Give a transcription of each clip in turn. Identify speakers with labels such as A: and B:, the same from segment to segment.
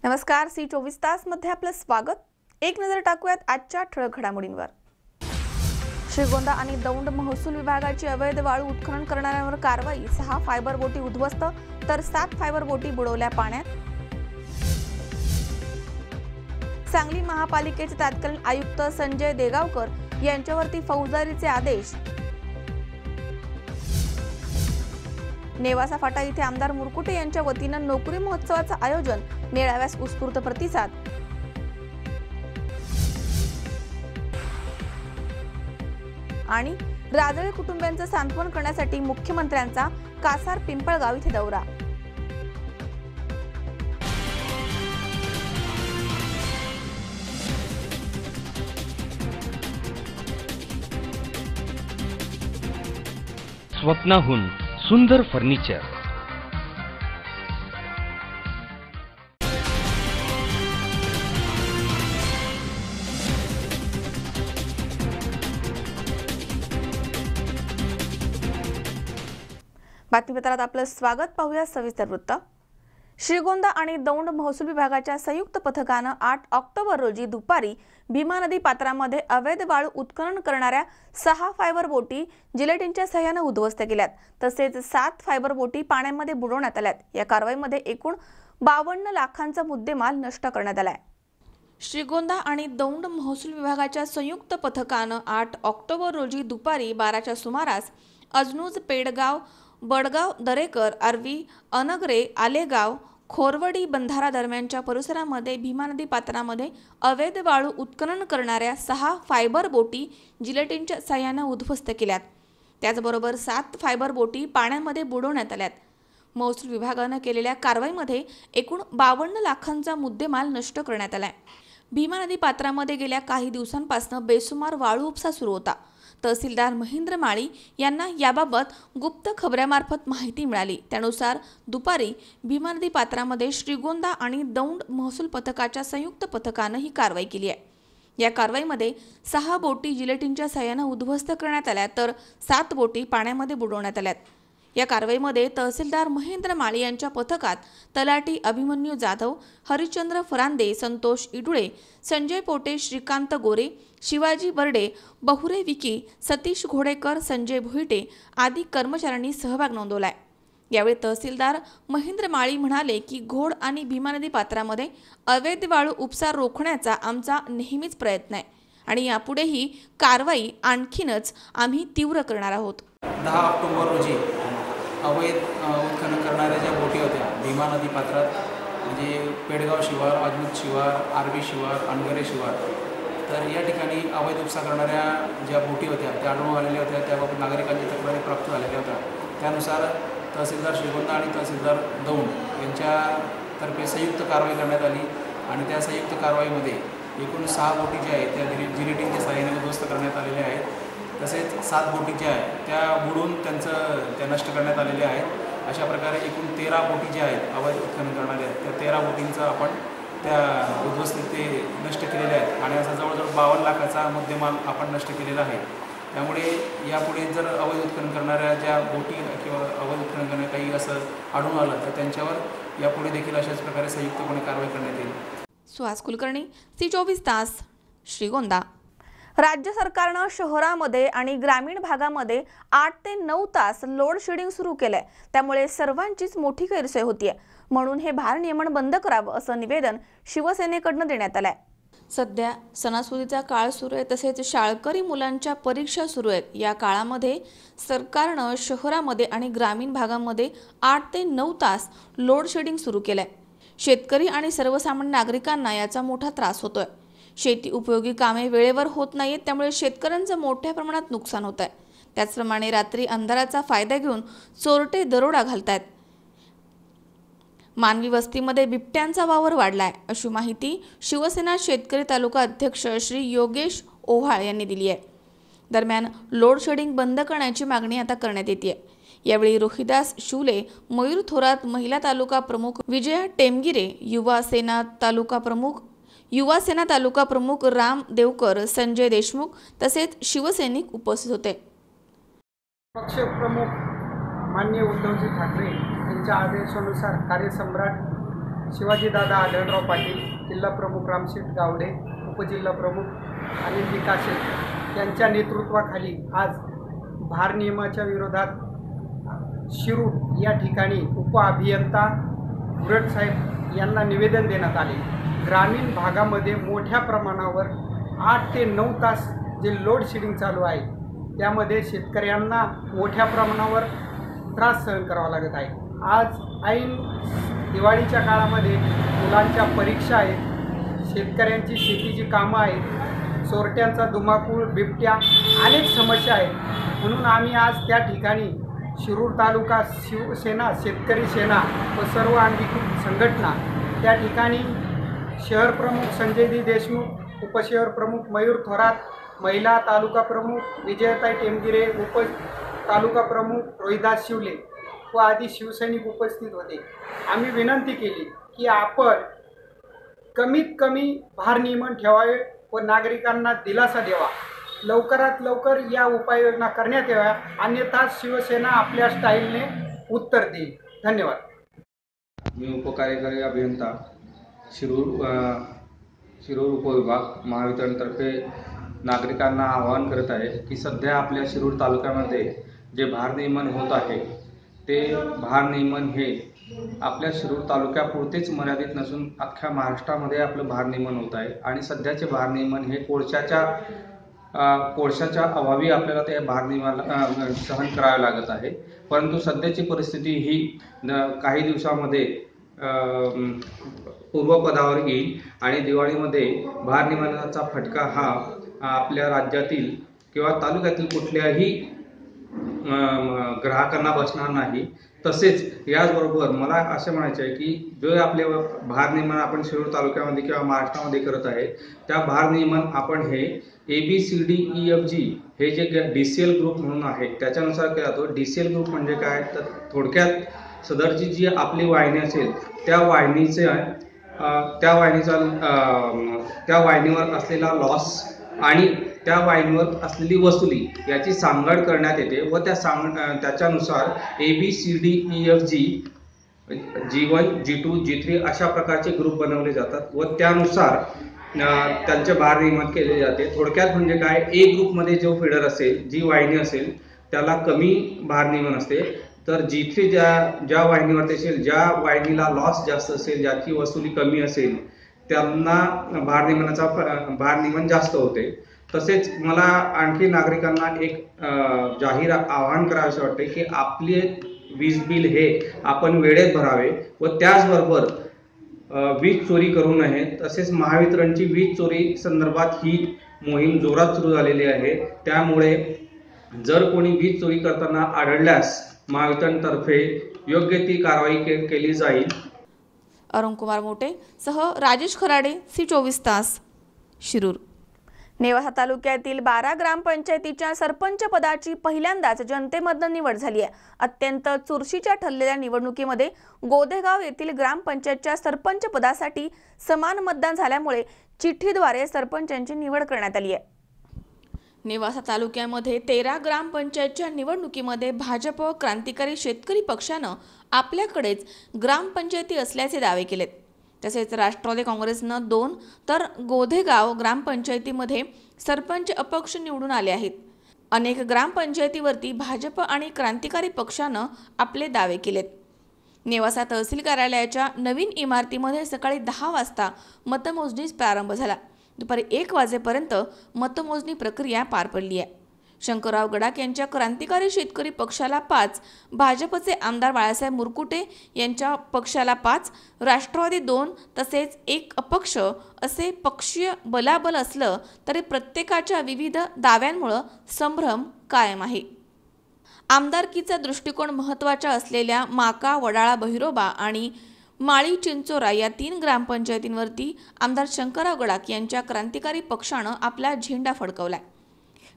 A: नमस्कार, C24 तास मध्ये आपलं स्वागत। एक नजर टाकूयात आजच्या ठळक घडामोडींवर। श्रीगोंदा आणि दौंड महसूल विभागाची अवैध वाळू उत्खनन करणाऱ्यांवर कारवाई। 6 फायबर बोटी उद्ध्वस्त तर 7 फायबर बोटी बुडवल्या पाण्यात। सांगली महापालिकेचे तत्कालीन आयुक्त संजय देगावकर यांच्यावरती फौजदारीचे आदेश। नेवासा फाटा इथे आमदार मुरकुटे यांच्या वतीनं नोकरी महोत्सवाचं आयोजन, मेळाव्यास उत्स्फूर्त प्रतिसाद। आणि राजळे कुटुंबियांचं सांत्वन करण्यासाठी मुख्यमंत्र्यांचा कासार पिंपळगाव इथे दौरा।
B: स्वप्नाहून सुंदर फर्निचर।
A: बातमीपत्रात आपलं स्वागत। पाहूया सविस्तर वृत्त। श्रीगोंदा आणि दौंड महसूल विभागाच्या संयुक्त पथकानं 8 ऑक्टोबर रोजी दुपारी भीमा नदी पात्रामध्ये अवैध वाळू उत्खनन करणाऱ्या 6 फायबर बोटी जिलेटिनच्या सहाय्याने उद्ध्वस्त केल्यात, तसेच 7 फायबर बोटी पाण्यामध्ये बुडवण्यात आल्यात। या कारवाईमध्ये एकूण 52 लाखांचा मुद्देमाल नष्ट करण्यात आलाय। श्रीगोंदा आणि दौंड महसूल विभागाच्या संयुक्त पथकानं 8 ऑक्टोबर रोजी दुपारी 12च्या सुमारास अजनुज, पेडगाव, बडगाव, दरेकर, आर्वी, अनगरे, आलेगाव, खोरवडी बंधारा दरम्यानच्या परिसरामध्ये भीमा नदी पात्रामध्ये अवैध वाळू उत्खनन करणाऱ्या 6 फायबर बोटी जिलेटिनच्या सहाय्याने उद्ध्वस्त केल्यात। त्याचबरोबर 7 फायबर बोटी पाण्यामध्ये बुडवण्यात आल्यात। महसूल विभागाने केलेल्या कारवाईमध्ये एकूण 52 लाखांचा मुद्देमाल नष्ट करण्यात आलाय। भीमा नदी पात्रामध्ये गेल्या काही दिवसांपासून बेसुमार वाळू उपसा सुरू होता। तहसीलदार महेंद्र माळी यांना याबाबत गुप्त खबऱ्यामार्फत माहिती मिळाली। त्यानुसार दुपारी भीमा नदी पात्रामध्ये श्रीगोंदा आणि दौंड महसूल पथकाच्या संयुक्त पथकाने ही कारवाई केली आहे। या कारवाईमध्ये 6 बोटी जिलेटिनच्या सहाय्याने उद्ध्वस्त करण्यात आल्या तर 7 बोटी पाण्यामध्ये बुडवण्यात आल्यात। या कारवाईमध्ये तहसीलदार महेंद्र माळी यांच्या पथकात तलाठी अभिमन्यू जाधव, हरिचंद्र फरांदे, संतोष इडुळे, संजय पोटे, श्रीकांत गोरे, शिवाजी बर्डे, बहुरे विकी, सतीश घोडेकर, संजय भुईटे आदी कर्मचाऱ्यांनी सहभाग नोंदवलाय। यावेळी तहसीलदार महेंद्र माळी म्हणाले की घोड आणि भीमा नदी पात्रामध्ये अवैध वाळू उपसा रोखण्याचा आमचा नेहमीच प्रयत्न आहे आणि यापुढेही कारवाई आणखीनच आम्ही तीव्र करणार आहोत।
C: 10 ऑक्टोबर रोजी अवैध उत्खनन करणाऱ्या ज्या बोटी होत्या भीमा नदी पात्रात, म्हणजे पेडगाव शिवार, अजनुज शिवार, आर्वी शिवार, अनगरे शिवार, तर या ठिकाणी अवैध उपसा करणाऱ्या ज्या बोटी होत्या त्या आढळून आलेल्या होत्या। त्याबाबत नागरिकांच्या तक्रारी प्राप्त झालेल्या होत्या। त्यानुसार तहसीलदार श्रीगोंदा आणि तहसीलदार दौंड यांच्यातर्फे संयुक्त कारवाई करण्यात आली आणि त्या संयुक्त कारवाईमध्ये एकूण 6 बोटी ज्या आहेत त्या जिलेटिनच्या सहाय्याने उद्ध्वस्त करण्यात आलेल्या आहेत। तसेच 7 बोटी ज्या आहेत त्या बुडून त्या नष्ट करण्यात आलेल्या आहेत। अशा प्रकारे एकूण 13 बोटी ज्या आहेत अवैध उत्खनन करणाऱ्या आहेत त्या 13 बोटींचा आपण त्या उद्ध्वस्त ते नष्ट केलेल्या आहेत आणि असा जवळजवळ 52 लाखाचा मुद्देमाल आपण नष्ट केलेला आहे। त्यामुळे यापुढे जर अवैध उत्खनन करणाऱ्या ज्या बोटी किंवा अवैध उत्खनन करणाऱ्या काही असं आढळून आलं तर त्यांच्यावर यापुढे देखील अशाच प्रकारे संयुक्तपणे कारवाई करण्यात येईल।
A: सुहास कुलकर्णी, C24 तास, श्रीगोंदा। राज्य सरकारनं शहरामध्ये आणि ग्रामीण भागामध्ये 8 ते 9 तास लोड शेडिंग सुरू केलंय। त्यामुळे सर्वांचीच मोठी गैरसोय होतीये, म्हणून हे भारनियमन बंद करावं असं निवेदन शिवसेनेकडून देण्यात आलंय। सध्या सणासुदीचा काळ सुरू आहे, तसेच शाळकरी मुलांच्या परीक्षा सुरू आहेत। या काळामध्ये सरकारनं शहरामध्ये आणि ग्रामीण भागामध्ये 8 ते 9 तास लोड शेडिंग सुरू केलंय। शेतकरी आणि सर्वसामान्य नागरिकांना याचा मोठा त्रास होतोय। शेती उपयोगी कामे वेळेवर होत नाहीत, त्यामुळे शेतकऱ्यांचं मोठ्या प्रमाणात नुकसान होत आहे। त्याचप्रमाणे रात्री अंधाराचा फायदा घेऊन चोरटे दरोडा घालतायत। मानवी वस्तीमध्ये बिबट्यांचा वावर वाढलाय, अशी माहिती शिवसेना शेतकरी तालुका अध्यक्ष श्री योगेश ओहाळ यांनी दिली आहे। दरम्यान लोड शेडिंग बंद करण्याची मागणी आता करण्यात येते। यावेळी रोहिदास शुले, मयूर थोरात, महिला तालुका प्रमुख विजया टेमगिरे, युवा सेना तालुका प्रमुख राम देवकर, संजय देशमुख तसेच शिवसैनिक उपस्थित होते।
D: पक्ष प्रमुख माननीय उद्धवजी ठाकरे यांच्या आदेशानुसार कार्यसम्राट शिवाजीदादा आढळराव पाटील, जिल्हा प्रमुख रामशेठ गावडे, उपजिल्हा प्रमुख अनिल विकासे यांच्या नेतृत्वाखाली आज भारनियमाच्या विरोधात शिरूर या ठिकाणी उपअभियंता उरटसाहेब यांना निवेदन देण्यात आले. ग्रामीण भागामध्ये मोठ्या प्रमाणावर 8 ते 9 तास जे लोड शेडिंग चालू आहे, त्यामध्ये शेतकऱ्यांना मोठ्या प्रमाणावर त्रास सहन करावा लागत आहे. आज ऐन दिवाळीच्या काळामध्ये मुलांच्या परीक्षा आहेत, शेतकऱ्यांची शेतीची कामं आहेत, चोरट्यांचा धुमाकूळ, बिबट्या, अनेक समस्या आहेत. म्हणून आम्ही आज त्या ठिकाणी शिरूर तालुका शिवसेना, शेतकरी सेना व सर्व अंगीकृत संघटना त्या ठिकाणी शहर प्रमुख संजयजी देशमुख, उपशहर प्रमुख मयूर थोरात, महिला तालुका प्रमुख विजयताई टेमगिरे, उप तालुका प्रमुख रोहिदास शिवले व आदी शिवसैनिक उपस्थित होते. आम्ही विनंती केली की आपण कमीत कमी भारनियमन ठेवावे व नागरिकांना दिलासा द्यावा. लवकरात लवकर या उपाययोजना करण्यात याव्या, अन्यथा शिवसेना आपल्या स्टाईलने उत्तर देईल. धन्यवाद.
E: मी उपकार्यकारी अभियंता शिरूर उपविभाग महावितरणतर्फे नागरिकांना आवाहन करत आहे की सध्या आपल्या शिरूर तालुक्यामध्ये जे भारनियमन होत आहे ते भारनियमन हे आपल्या शिरूर तालुक्यापुरतेच मर्यादित नसून अख्ख्या महाराष्ट्रामध्ये आपलं भारनियमन होत आहे. आणि सध्याचे भारनियमन हे कोळशाच्या अभावी आपल्याला ते भारनियमन सहन करावे लागत आहे. परंतु सध्याची परिस्थिती ही काही दिवसामध्ये पूर्वपदावर येईल आणि दिवाळीमध्ये भारनियमनाचा फटका हा आपल्या राज्यातील किंवा तालुक्यातील कुठल्याही ग्राहकांना बसणार नाही. तसेच याचबरोबर मला असं म्हणायचं आहे की जो आपले भारनियमन आपण शिरूर तालुक्यामध्ये किंवा महाराष्ट्रामध्ये करत आहे, त्या भारनियमन आपण हे ABCDEFG हे जे DCL ग्रुप म्हणून आहे त्याच्यानुसार केला जातो. DCL ग्रुप म्हणजे काय, तर थोडक्यात सदरची जी आपली वाहिनी असेल त्या वाहिनीवर असलेला लॉस आणि त्या वाहिनीवर असलेली वसुली याची सांगड करण्यात येते व त्याच्यानुसार ABCDEFG G1, G2, G3 अशा प्रकारचे ग्रुप बनवले जातात व त्यानुसार त्यांचे भारनियमन केले जाते. थोडक्यात म्हणजे काय, A ग्रुपमध्ये जो फीडर असेल, जी वाहिनी असेल त्याला कमी भारनियमन असते, तर G3 ज्या वाहिनीवरती असेल, ज्या वाहिनीला लॉस जास्त असेल, ज्याची वसुली कमी असेल, त्यांना भारनियमन जास्त होते. तसेच मला आणखी नागरिकांना एक जाहीर आवाहन करावंसे वाटते की आपले वीज बिल हे आपण वेळेत भरावे व त्याचबरोबर वीज चोरी करू नये. तसेच महावितरणची वीज चोरी संदर्भात ही मोहीम जोरात सुरू झालेली आहे. त्यामुळे जर कोणी वीज चोरी करताना आढळल्यास महावितरणतर्फे योग्य ती कारवाई केली जाईल.
A: अरुण कुमार मोटे सह राजेश खराडे, C24 तास, शिरूर. नेवासा तालुक्यातील 12 ग्रामपंचायतीच्या सरपंच पदाची पहिल्यांदाच जनतेमधून निवड झाली आहे. अत्यंत चुरशीच्या ठरलेल्या निवडणुकीमध्ये गोदेगाव येथील ग्रामपंचायतच्या सरपंच पदासाठी समान मतदान झाल्यामुळे चिठ्ठीद्वारे सरपंचांची निवड करण्यात आली आहे. नेवासा तालुक्यामध्ये 13 ग्रामपंचायतच्या निवडणुकीमध्ये भाजप क्रांतिकारी शेतकरी पक्षानं आपल्याकडेच ग्रामपंचायती असल्याचे दावे केलेत. तसेच राष्ट्रवादी काँग्रेसनं 2 तर गोधेगाव ग्रामपंचायतीमध्ये सरपंच अपक्ष निवडून आले आहेत. अनेक ग्रामपंचायतीवरती भाजप आणि क्रांतिकारी पक्षानं आपले दावे केलेत. नेवासा तहसील कार्यालयाच्या नवीन इमारतीमध्ये सकाळी 10 वाजता मतमोजणीस प्रारंभ झाला. दुपारी 1 वाजेपर्यंत मतमोजणी प्रक्रिया पार पडली आहे. शंकरराव गडाख यांच्या क्रांतिकारी शेतकरी पक्षाला 5, भाजपचे आमदार बाळासाहेब मुरकुटे यांच्या पक्षाला 5, राष्ट्रवादी 2 तसेच 1 अपक्ष असे पक्षीय बलाबल असलं तरी प्रत्येकाच्या विविध दाव्यांमुळे संभ्रम कायम आहे. आमदारकीचा दृष्टिकोन महत्त्वाच्या असलेल्या माका, वडाळा, बहिरोबा आणि माळी चिंचोरा या 3 ग्रामपंचायतींवरती आमदार शंकरराव गडाख यांच्या क्रांतिकारी पक्षानं आपला झेंडा फडकवलाय.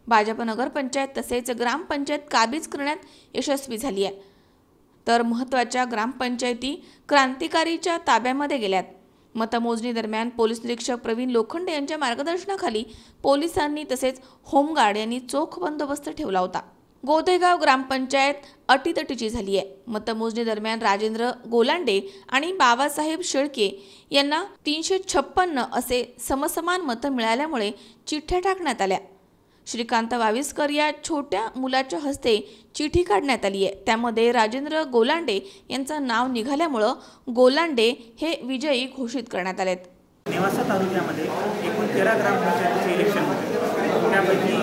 A: भाजप नगरपंचायत तसेच ग्रामपंचायत काबीज करण्यात यशस्वी झाली आहे. तर महत्त्वाच्या ग्रामपंचायती क्रांतिकारीच्या ताब्यामध्ये गेल्यात. मतमोजणी दरम्यान पोलीस निरीक्षक प्रवीण लोखंडे यांच्या मार्गदर्शनाखाली पोलिसांनी तसेच होमगार्ड यांनी चोख बंदोबस्त ठेवला होता. गोदेगाव ग्रामपंचायत अटीतटीची झाली आहे. मतमोजणी दरम्यान राजेंद्र गोलांडे आणि बाबासाहेब शेळके यांना 356 असे समसमान मतं मिळाल्यामुळे चिठ्ठ्या टाकण्यात आल्या. श्रीकांत वाविस्कर या छोट्या मुलाच्या हस्ते चिठी काढण्यात आली आहे. त्यामध्ये राजेंद्र गोलांडे यांचं नाव निघाल्यामुळं गोलांडे हे विजयी घोषित करण्यात आलेत.
F: नेवासा तालुक्यामध्ये एकूण 13 ग्रामपंचायतीचे इलेक्शन होते. त्यापैकी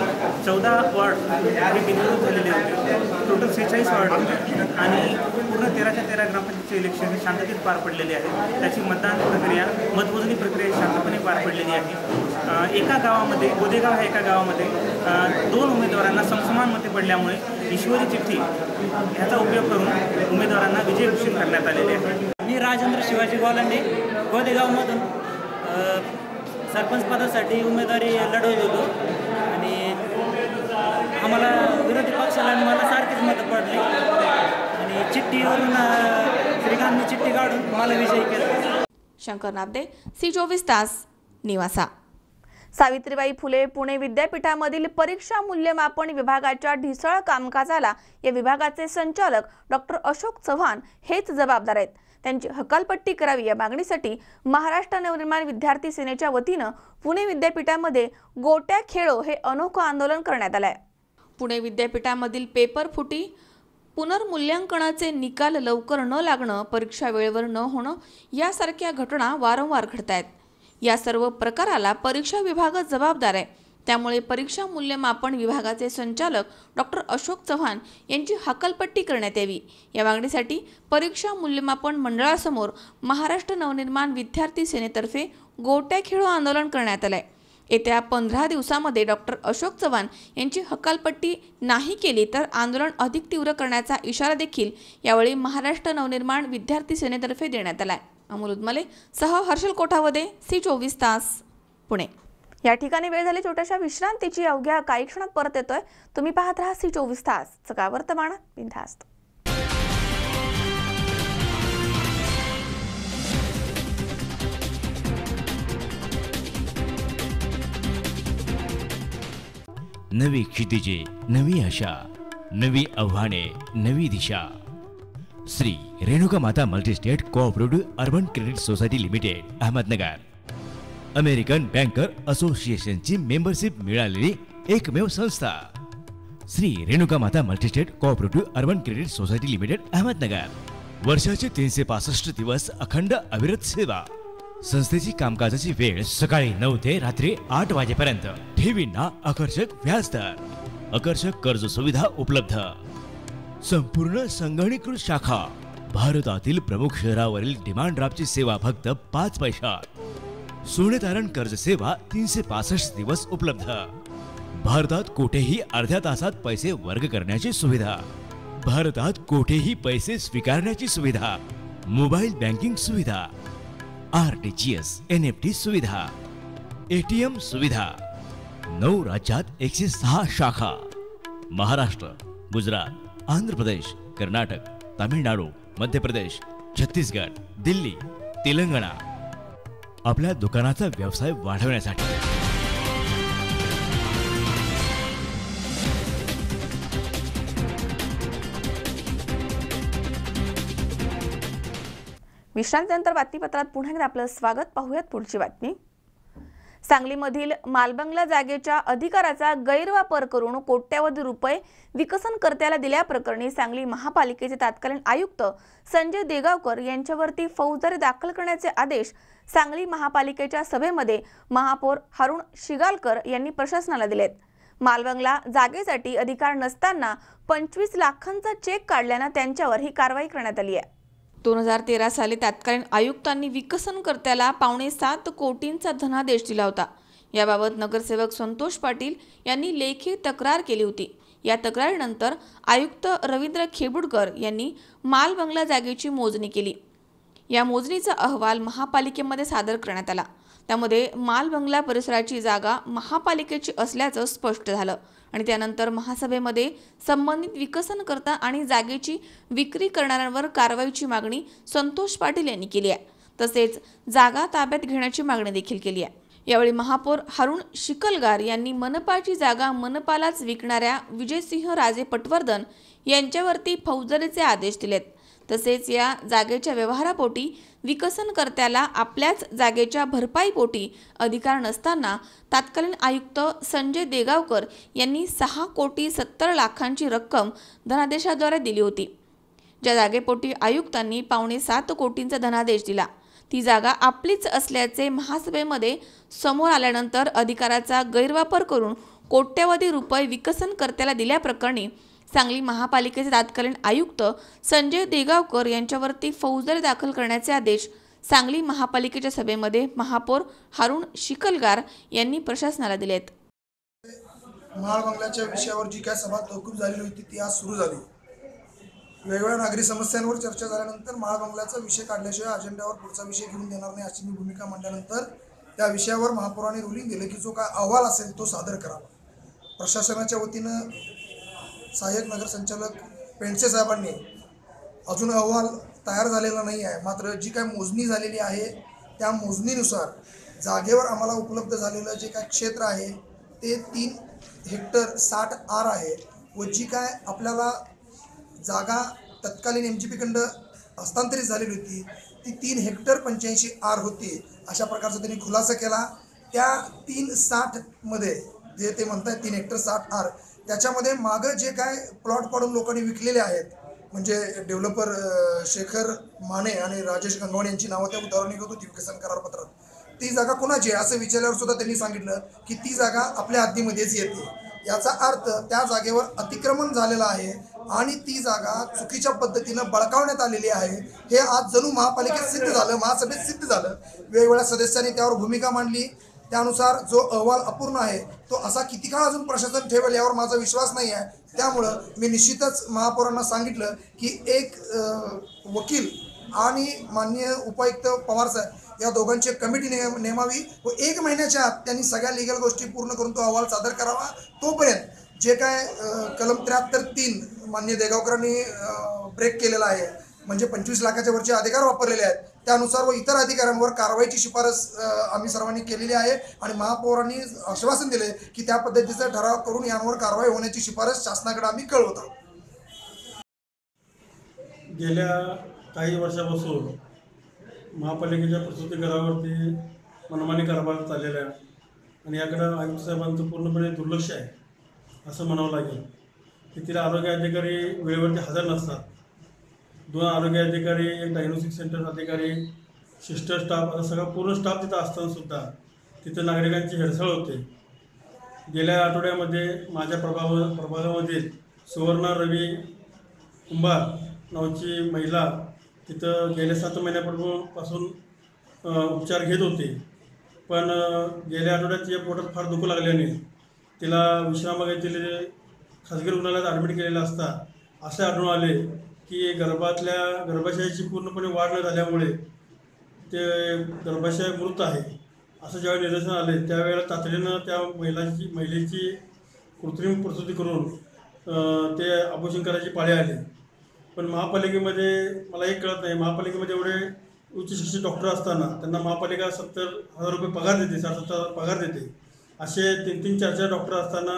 F: 14 वॉर्ड हे बिनविरोध झालेले होते. टोटल 46 वॉर्ड होते आणि पूर्ण 13च्या 13 ग्रामपंचायतीचे इलेक्शन हे शांततेत पार पडलेले आहे. त्याची मतदान प्रक्रिया मतमोजणी प्रक्रिया शांतपणे पार पडलेली आहे. एका गावामध्ये गोदेगाव ह्या एका गावामध्ये 2 उमेदवारांना समसमान मते पडल्यामुळे ईश्वरी चिठ्ठी ह्याचा उपयोग करून उमेदवारांना विजय घोषित करण्यात आलेले आहे.
G: मी राजेंद्र शिवाजी गोलांडे गोदेगावमधून सरपंच पदासाठी उमेदवारी लढवली होतो आणि आम्हाला विरोधी पक्षाला आणि मला सारखीच मतं पडली आणि चिठ्ठीवरून श्रीकांतनी चिठ्ठी काढून मला विजयी केलं.
A: शंकर नाबदे, सी24 तास, निवासा. सावित्रीबाई फुले पुणे विद्यापीठामधील परीक्षा मूल्यमापन विभागाच्या ढिसाळ कामकाजाला या विभागाचे संचालक डॉक्टर अशोक चव्हाण हेच जबाबदार आहेत. त्यांची हकालपट्टी करावी या मागणीसाठी महाराष्ट्र नवनिर्माण विद्यार्थी सेनेच्या वतीनं पुणे विद्यापीठामध्ये गोट्या खेळो हे अनोखं आंदोलन करण्यात आलंय. पुणे विद्यापीठामधील पेपर फुटी, पुनर्मूल्यांकनाचे निकाल लवकर न लागणं, परीक्षा वेळेवर न होणं यासारख्या घटना वारंवार घडत आहेत. या सर्व प्रकाराला परीक्षा विभागच जबाबदार आहे. त्यामुळे परीक्षा मूल्यमापन विभागाचे संचालक डॉक्टर अशोक चव्हाण यांची हकालपट्टी करण्यात यावी या मागणीसाठी परीक्षा मूल्यमापन मंडळासमोर महाराष्ट्र नवनिर्माण विद्यार्थी सेनेतर्फे गोट्या खेळो आंदोलन करण्यात आलंय. येत्या 15 दिवसामध्ये डॉक्टर अशोक चव्हाण यांची हकालपट्टी नाही केली तर आंदोलन अधिक तीव्र करण्याचा इशारा देखील यावेळी महाराष्ट्र नवनिर्माण विद्यार्थी सेनेतर्फे देण्यात आलाय. अमोल उदमले सह हर्षल कोठावदे, सी24 तास, पुणे. या ठिकाणी वेळ झाली छोट्याशा विश्रांतीची. अवघ्या काही क्षणात परत येतोय. तुम्ही पाहत राहा सी24 तास, सकाळ वर्तमान, बिनधास्त.
B: नवी क्षितिजे, नवी आशा, नवी आव्हाने, नवी दिशा. श्री रेणुका माता multi-state cooperative urban credit society limited, Ahmednagar. American banker असोसिएशनची मेंबरशिप मिळालेली एकमेव संस्था. श्री रेणुका माता multi-state cooperative urban credit society limited, Ahmednagar. वर्षाचे 365 दिवस अखंड अविरत सेवा. संस्थेची कामकाजाची वेळ सकाळी 9 ते रात्री 8 वाजेपर्यंत. ठेवींना आकर्षक व्याजदर, आकर्षक कर्ज सुविधा उपलब्ध. संपूर्ण संगणकीकृत शाखा. भारतातील प्रमुख शहरावरील डिमांड ड्राफ्टची सेवा फक्त 5 पैशात. सोने तारण कर्ज सेवा 365 दिवस उपलब्ध. भारतात कुठेही अर्ध्या तासात पैसे वर्ग करण्याची सुविधा. भारतात कुठेही पैसे स्वीकारण्याची सुविधा. मोबाईल बँकिंग सुविधा, RTGS, NFT सुविधा, ATM सुविधा. 9 राज्यात 106 शाखा. महाराष्ट्र, गुजरात, आंध्र प्रदेश, कर्नाटक, तामिळनाडू, मध्य प्रदेश, छत्तीसगड, दिल्ली, तेलंगणा. आपल्या दुकानाचा व्यवसाय वाढवण्यासाठी
A: विश्रांतीनंतर बातमीपत्रात पुन्हा एकदा आपलं स्वागत. पाहूयात पुढची बातमी. सांगलीमधील मालबंगला जागेच्या अधिकाराचा गैरवापर करून कोट्यावधी रुपये विकसनकर्त्याला दिल्याप्रकरणी सांगली महापालिकेचे तत्कालीन आयुक्त संजय देगावकर यांच्यावरती फौजदारी दाखल करण्याचे आदेश सांगली महापालिकेच्या सभेमध्ये महापौर हारुण शिगालकर यांनी प्रशासनाला दिलेत. मालबंगला जागेसाठी अधिकार नसताना 25 लाखांचा चेक काढल्यानं त्यांच्यावर ही कारवाई करण्यात आली आहे. 2013 साली तत्कालीन आयुक्तांनी विकसनकर्त्याला 7.25 कोटींचा धनादेश दिला होता. याबाबत नगरसेवक संतोष पाटील यांनी लेखी तक्रार केली होती. या तक्रारीनंतर आयुक्त रवींद्र खेबुडकर यांनी मालबंगला जागेची मोजणी केली. या मोजणीचा अहवाल महापालिकेमध्ये सादर करण्यात आला. त्यामध्ये मालबंगला परिसराची जागा महापालिकेची असल्याचं स्पष्ट झालं आणि त्यानंतर महासभेमध्ये संबंधित विकसनकर्ता आणि जागेची विक्री करणाऱ्यांवर कारवाईची मागणी संतोष पाटील यांनी केली आहे. तसेच जागा ताब्यात घेण्याची मागणी देखील केली आहे. यावेळी महापौर हारुण शिकलगार यांनी मनपाची जागा मनपालाच विकणाऱ्या विजयसिंह राजे पटवर्धन यांच्यावरती फौजदारीचे आदेश दिलेत। तसेच या जागेच्या व्यवहारापोटी विकसनकर्त्याला आपल्याच जागेच्या भरपाईपोटी अधिकार नसताना तत्कालीन आयुक्त संजय देगावकर यांनी 6,70,00,000ची रक्कम धनादेशाद्वारे दिली होती। ज्या जागेपोटी आयुक्तांनी 7.25 कोटींचा धनादेश दिला ती जागा आपलीच असल्याचे महासभेमध्ये समोर आल्यानंतर अधिकाराचा गैरवापर करून कोट्यवधी रुपये विकसनकर्त्याला दिल्याप्रकरणी सांगली महापालिकेचे तत्कालीन आयुक्त संजय देगावकर यांच्यावरती फौजदारी दाखल करण्याचे आदेश सांगली महापालिकेच्या सभेमध्ये महापौर हारुण शिकलगार यांनी प्रशासनाला दिलेत।
H: महाळ बंगल्याच्या विषयावर जी काय सभा तहकूब झालेली होती ती आज सुरू झाली। वेगवेगळ्या नागरी समस्यांवर चर्चा झाल्यानंतर महाळ बंगल्याचा विषय काढल्याशिवाय अजेंड्यावर पुढचा विषय घेऊन देणार नाही अशी मी भूमिका मांडल्यानंतर त्या विषयावर महापौरांनी रुलिंग दिले की जो काय अहवाल असेल तो सादर करावा। प्रशासनाच्या वतीनं सहाय्यक नगरसंचालक पेंडसे साहेबांनी अजून अहवाल तयार झालेला नाही आहे, मात्र जी काय मोजणी झालेली आहे त्या मोजणीनुसार जागेवर आम्हाला उपलब्ध झालेलं जे काय क्षेत्र आहे ते 3 हेक्टर 60 आर आहे व जी काय आपल्याला जागा तत्कालीन MGP हस्तांतरित झालेली होती ती 3 हेक्टर 85 आर होती। अशा प्रकारचा त्यांनी खुलासा केला। त्या 360 मध्ये जे ते म्हणतात 3 हेक्टर 60 आर त्याच्यामध्ये मागं जे काय प्लॉट पाडून लोकांनी विकलेले आहेत म्हणजे डेव्हलपर शेखर माने आणि राजेश गंगवाणी यांची नावं त्या उदाहरण निघत होती विकसन करारपत्रात, ती जागा कोणाची आहे असं विचारल्यावर सुद्धा त्यांनी सांगितलं की ती जागा आपल्या हद्दीमध्येच येते। याचा अर्थ त्या जागेवर अतिक्रमण झालेलं आहे आणि ती जागा चुकीच्या पद्धतीनं बळकावण्यात आलेली आहे हे आज जणू महापालिकेत सिद्ध झालं, महासभेत सिद्ध झालं। वेगवेगळ्या सदस्यांनी त्यावर भूमिका मांडली, त्यानुसार जो अहवाल अपूर्ण आहे तो असा किती काळ अजून प्रशासन ठेवेल यावर माझा विश्वास नाही आहे। त्यामुळं मी निश्चितच महापौरांना सांगितलं की एक वकील आणि माननीय उपायुक्त पवार साहेब या दोघांची कमिटी नेमावी व 1 महिन्याच्या आत त्यांनी सगळ्या लिगल गोष्टी पूर्ण करून तो अहवाल सादर करावा। तोपर्यंत जे काय कलम 73(3) माननीय देगावकरांनी ब्रेक केलेला आहे म्हणजे 25 लाखाच्या वरचे अधिकार वापरलेले आहेत त्यानुसार व इतर अधिकाऱ्यांवर कारवाईची शिफारस आम्ही सर्वांनी केलेली आहे आणि महापौरांनी आश्वासन दिले की त्या पद्धतीचा ठराव करून यांवर कारवाई होण्याची शिफारस शासनाकडे आम्ही कळवत आहोत।
I: गेल्या काही वर्षापासून महापालिकेच्या प्रसूतीगृहावरती मनमानी कारभार चाललेला आहे आणि याकडं आयुक्त साहेबांचं पूर्णपणे दुर्लक्ष आहे असं म्हणावं लागेल। तिथले आरोग्य अधिकारी वेळेवरती हजर नसतात, 2 आरोग्य अधिकारी, 1 डायग्नोस्टिक सेंटर अधिकारी, सिस्टर स्टाफ असा सगळा पूर्ण स्टाफ तिथं असतानासुद्धा तिथं नागरिकांची हेळसाळ होते। गेल्या आठवड्यामध्ये माझ्या प्रभागामधील सुवर्णा रवी कुंभार नावाची महिला तिथं गेल्या 7 महिन्यापासून उपचार घेत होते, पण गेल्या आठवड्यात तिच्या पोटात फार दुखू लागल्याने तिला विश्रामागृहातील खाजगी रुग्णालयात ॲडमिट केलेलं असता असे आढळून आले की गर्भाशयाची पूर्णपणे वाढ न झाल्यामुळे ते गर्भाशय मृत आहे असं ज्यावेळी निदर्शन आले त्यावेळेला तातडीनं त्या महिलेची कृत्रिम प्रसूती करून ते अबॉर्शन करायची पाळी आली। पण महापालिकेमध्ये मला एक कळत नाही, महापालिकेमध्ये एवढे उच्च शिक्षित डॉक्टर असताना त्यांना महापालिका 70,000 रुपये पगार देते, 60,000 पगार देते, असे 3-3, 4-4 डॉक्टर असताना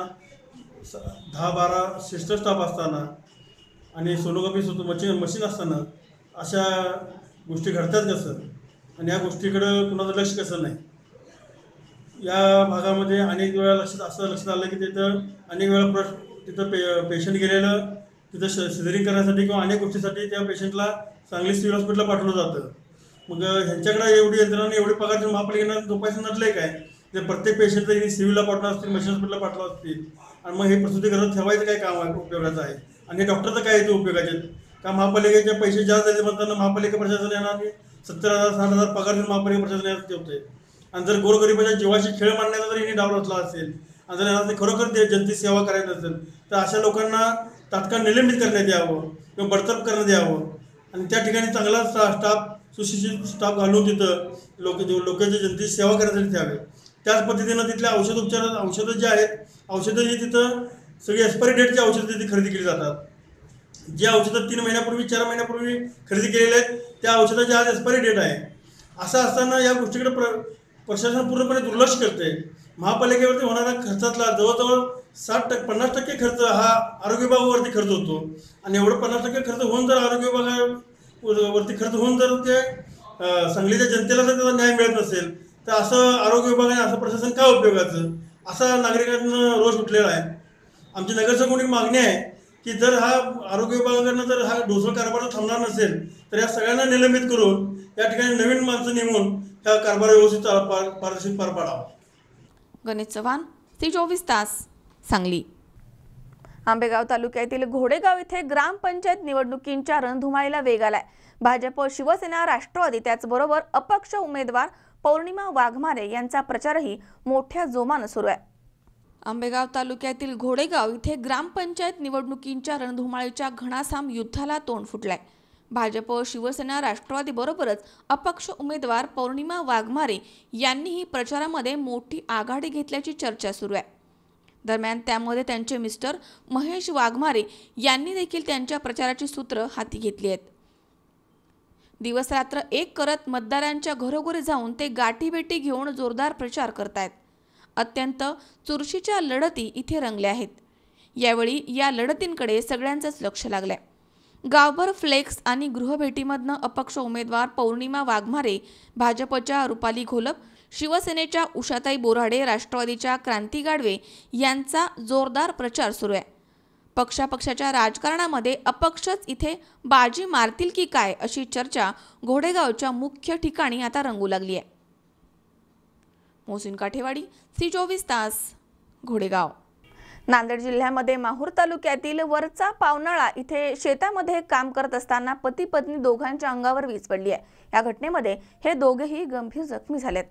I: 10-12 सिस्टर स्टाफ असताना आणि सोनोग्राफी मशीन असताना अशा गोष्टी घडतात कसं आणि या गोष्टीकडं कुणाचं लक्ष कसं नाही। या भागामध्ये अनेक वेळा लक्षात आलं की तिथं अनेक वेळा तिथं पेशंट गेलेलं तिथं सिझरिंग करण्यासाठी किंवा अनेक गोष्टीसाठी त्या पेशंटला सांगली सिव्हिल हॉस्पिटलला पाठवलं जातं। मग ह्यांच्याकडे एवढी यंत्रणा एवढे पगार देऊन महापालिकेनं झोपायचं नडलं आहे काय? ते प्रत्येक पेशंटला सिव्हिलला पाठवणार असतील, मशीन हॉस्पिटलला पाठवत असतील आणि मग हे प्रसूतीगृहात ठेवायचं काय काम आहे उपयोगाचं आहे आणि हे डॉक्टरचं काय येते उपयोगाचे का? महापालिकेचे पैसे जास्त द्यायचे म्हणताना महापालिका प्रशासन येणार की 70,000 60,000 पगार देऊन महापालिका प्रशासन येणार ठेवते आणि जर गोरगरिबाच्या जीवाची खेळ मांडण्याचा जर यांनी डाव रचला असेल आणि जर यांना खरोखर जनतेची सेवा करायची असेल तर अशा लोकांना तात्काळ निलंबित करण्यात यावं किंवा बडतर्फ करण्यात यावं आणि त्या ठिकाणी चांगला स्टाफ सुशिक्षित स्टाफ घालून तिथं लोकांच्या जनतेची सेवा करण्यासाठी ठेवावे। त्याच पद्धतीनं तिथल्या औषधं जे आहेत औषधं ही तिथं सगळी एक्सपायरी डेटची औषधं तिथे खरेदी केली जातात। जे औषधं 3 महिन्यापूर्वी 4 महिन्यापूर्वी खरेदी केलेले आहेत त्या औषधाची आज एक्सपायरी डेट आहे। असं असताना या गोष्टीकडे प्रशासन पूर्णपणे दुर्लक्ष करते. महापालिकेवरती होणारा खर्चातला जवळजवळ 50% खर्च हा आरोग्य विभागावरती खर्च होतो. आणि एवढं 50% खर्च होऊन जर आरोग्य विभागावरती खर्च होऊन जर ते सांगलीच्या जनतेला जर त्याचा न्याय मिळत नसेल तर असं आरोग्य विभागाने असं प्रशासन काय उपयोगाचं, असा नागरिकांना रोष उठलेला आहे. आमची नगरसेवकांची मागणी आहे की जर हा आरोग्य विभागाकडनं जर हा ढोसळ कारभार थांबणार नसेल तर या सगळ्यांना निलंबित करून या ठिकाणी नवीन माणसं नेमून हा कारभार व्यवस्थित पारदर्शक पार पाडावा.
A: गणेश चव्हाण, C24 तास, सांगली. आंबेगाव तालुक्यातील घोडेगाव इथे ग्रामपंचायत निवडणुकींच्या रणधुमाळीला वेग आलाय. भाजप, शिवसेना, राष्ट्रवादी त्याचबरोबर अपक्ष उमेदवार पौर्णिमा वाघमारे यांचा प्रचारही मोठ्या जोमानं सुरू आहे. आंबेगाव तालुक्यातील घोडेगाव इथे ग्रामपंचायत निवडणुकींच्या रणधुमाळीच्या घणासाम युद्धाला तोंड फुटलंय. भाजप, शिवसेना, राष्ट्रवादी बरोबरच अपक्ष उमेदवार पौर्णिमा वाघमारे यांनीही प्रचारामध्ये मोठी आघाडी घेतल्याची चर्चा सुरू आहे. दरम्यान त्यामध्ये त्यांचे मिस्टर महेश वाघमारे यांनी देखील त्यांच्या प्रचाराची सूत्र हाती घेतली आहेत. दिवस रात्र एक करत मतदारांच्या घरोघरी जाऊन ते गाठीभेटी घेऊन जोरदार प्रचार करतायत. अत्यंत चुरशीच्या लढती इथे रंगल्या आहेत. यावेळी या लढतींकडे सगळ्यांचंच लक्ष लागलंय. गावभर फ्लेक्स आणि गृहभेटीमधनं अपक्ष उमेदवार पौर्णिमा वाघमारे, भाजपच्या रुपाली घोलप, शिवसेनेच्या उषाताई बोराडे, राष्ट्रवादीच्या क्रांती गाडवे यांचा जोरदार प्रचार सुरू आहे. पक्षापक्षाच्या राजकारणामध्ये अपक्षच इथे बाजी मारतील की काय अशी चर्चा घोडेगावच्या मुख्य ठिकाणी आता रंगू लागली आहे. मोहसिन काठेवाडी, C24 तास, घोडेगाव. नांदेड जिल्ह्यामध्ये माहूर तालुक्यातील वरचा पावनाळा इथे शेतामध्ये काम करत असताना पती पत्नी दोघांच्या अंगावर वीज पडली आहे. या घटनेमध्ये हे दोघेही गंभीर जखमी झालेत.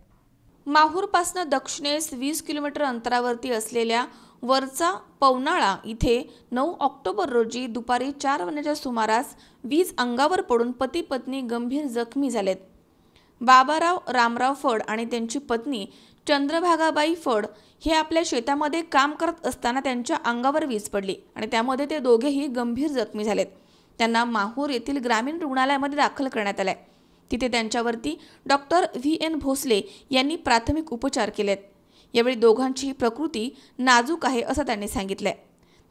A: माहूरपासून दक्षिणेस 20 किलोमीटर अंतरावरती असलेल्या वरचा पवनाळा इथे 9 ऑक्टोबर रोजी दुपारी 4 वाजण्याच्या सुमारास वीज अंगावर पडून पती पत्नी गंभीर जखमी झालेत. बाबाराव रामराव फड आणि त्यांची पत्नी चंद्रभागाबाई फड हे आपल्या शेतामध्ये काम करत असताना त्यांच्या अंगावर वीज पडली आणि त्यामध्ये ते दोघेही गंभीर जखमी झालेत. त्यांना माहूर येथील ग्रामीण रुग्णालयामध्ये दाखल करण्यात आले. तिथे त्यांच्यावरती डॉक्टर VN भोसले यांनी प्राथमिक उपचार केलेत. यावेळी दोघांची प्रकृती नाजूक आहे असं त्यांनी सांगितलंय.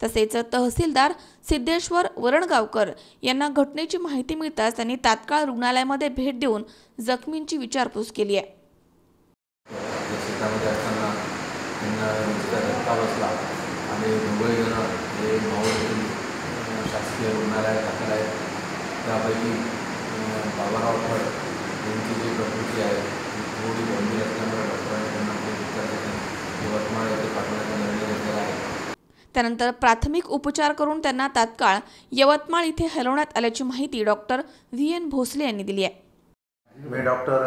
A: तसेच तहसीलदार सिद्धेश्वर वरणगावकर यांना घटनेची माहिती मिळताच त्यांनी तात्काळ रुग्णालयामध्ये भेट देऊन जखमींची विचारपूस केली आहे.
J: शेतामध्ये असताना त्यांना धक्का बसला आणि दोघे जण हे माहूर शासकीय रुग्णालयात दाखल आहेत. त्यापैकी बाबाराव फड यांची जी प्रकृती आहे ती थोडी गंभीर असल्यामुळे डॉक्टरांनी त्यांना यवतमाळ येथे पाठवण्याचा निर्णय घेतलेला आहे.
A: त्यानंतर प्राथमिक उपचार करून त्यांना तात्काळ यवतमाळ इथे हलवण्यात आल्याची माहिती डॉक्टर VN भोसले यांनी दिली आहे.
K: मी डॉक्टर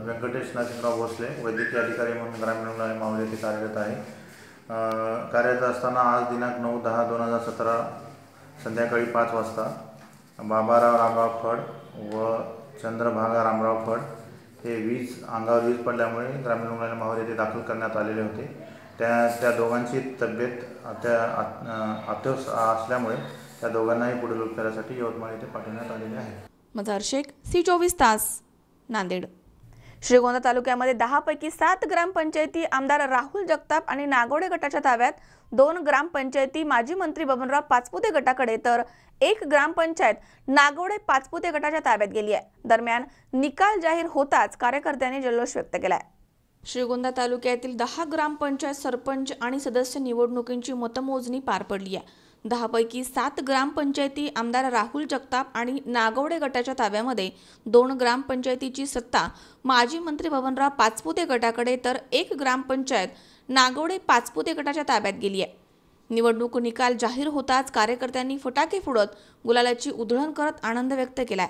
K: व्यंकटेश नरसिंहराव भोसले, वैद्यकीय अधिकारी म्हणून ग्रामीण रुग्णालय माहूर येथे कार्यरत आहे. कार्यरत असताना आज दिनांक 9/10/2017 संध्याकाळी 5 वाजता बाबाराव रामराव फड व चंद्रभागा रामराव फड हे अंगावर वीज पडल्यामुळे ग्रामीण रुग्णालय माहूर येथे दाखल करण्यात आलेले होते. त्या दोघांची तब्येत अत्यवस्थ असल्यामुळे त्या दोघांनाही पुढील उपचारासाठी यवतमाळ येथे पाठवण्यात आलेले आहे.
A: मझार शेख, C24 तास, नांदेड. श्रीगोंदा तालुक्यामध्ये 10 पैकी 7 ग्रामपंचायती आमदार राहुल जगताप आणि नागोडे गटाच्या ताब्यात, 2 ग्रामपंचायती माजी मंत्री बबनराव पाचपुते गटाकडे तर 1 ग्रामपंचायत नागोडे पाचपुते गटाच्या ताब्यात गेली आहे. दरम्यान निकाल जाहीर होताच कार्यकर्त्यांनी जल्लोष व्यक्त केलाय. श्रीगोंदा तालुक्यातील 10 ग्रामपंचायत सरपंच आणि सदस्य निवडणुकींची मतमोजणी पार पडली आहे. 10 पैकी 7 ग्रामपंचायती आमदार राहुल जगताप आणि नागवडे गटाच्या ताब्यामध्ये, 2 ग्रामपंचायतीची सत्ता माजी मंत्री बबनराव पाचपुते गटाकडे तर 1 ग्रामपंचायत नागवडे पाचपुते गटाच्या ताब्यात गेली आहे. निवडणूक निकाल जाहीर होताच कार्यकर्त्यांनी फटाके फोडत गुलालाची उधळण करत आनंद व्यक्त केलाय.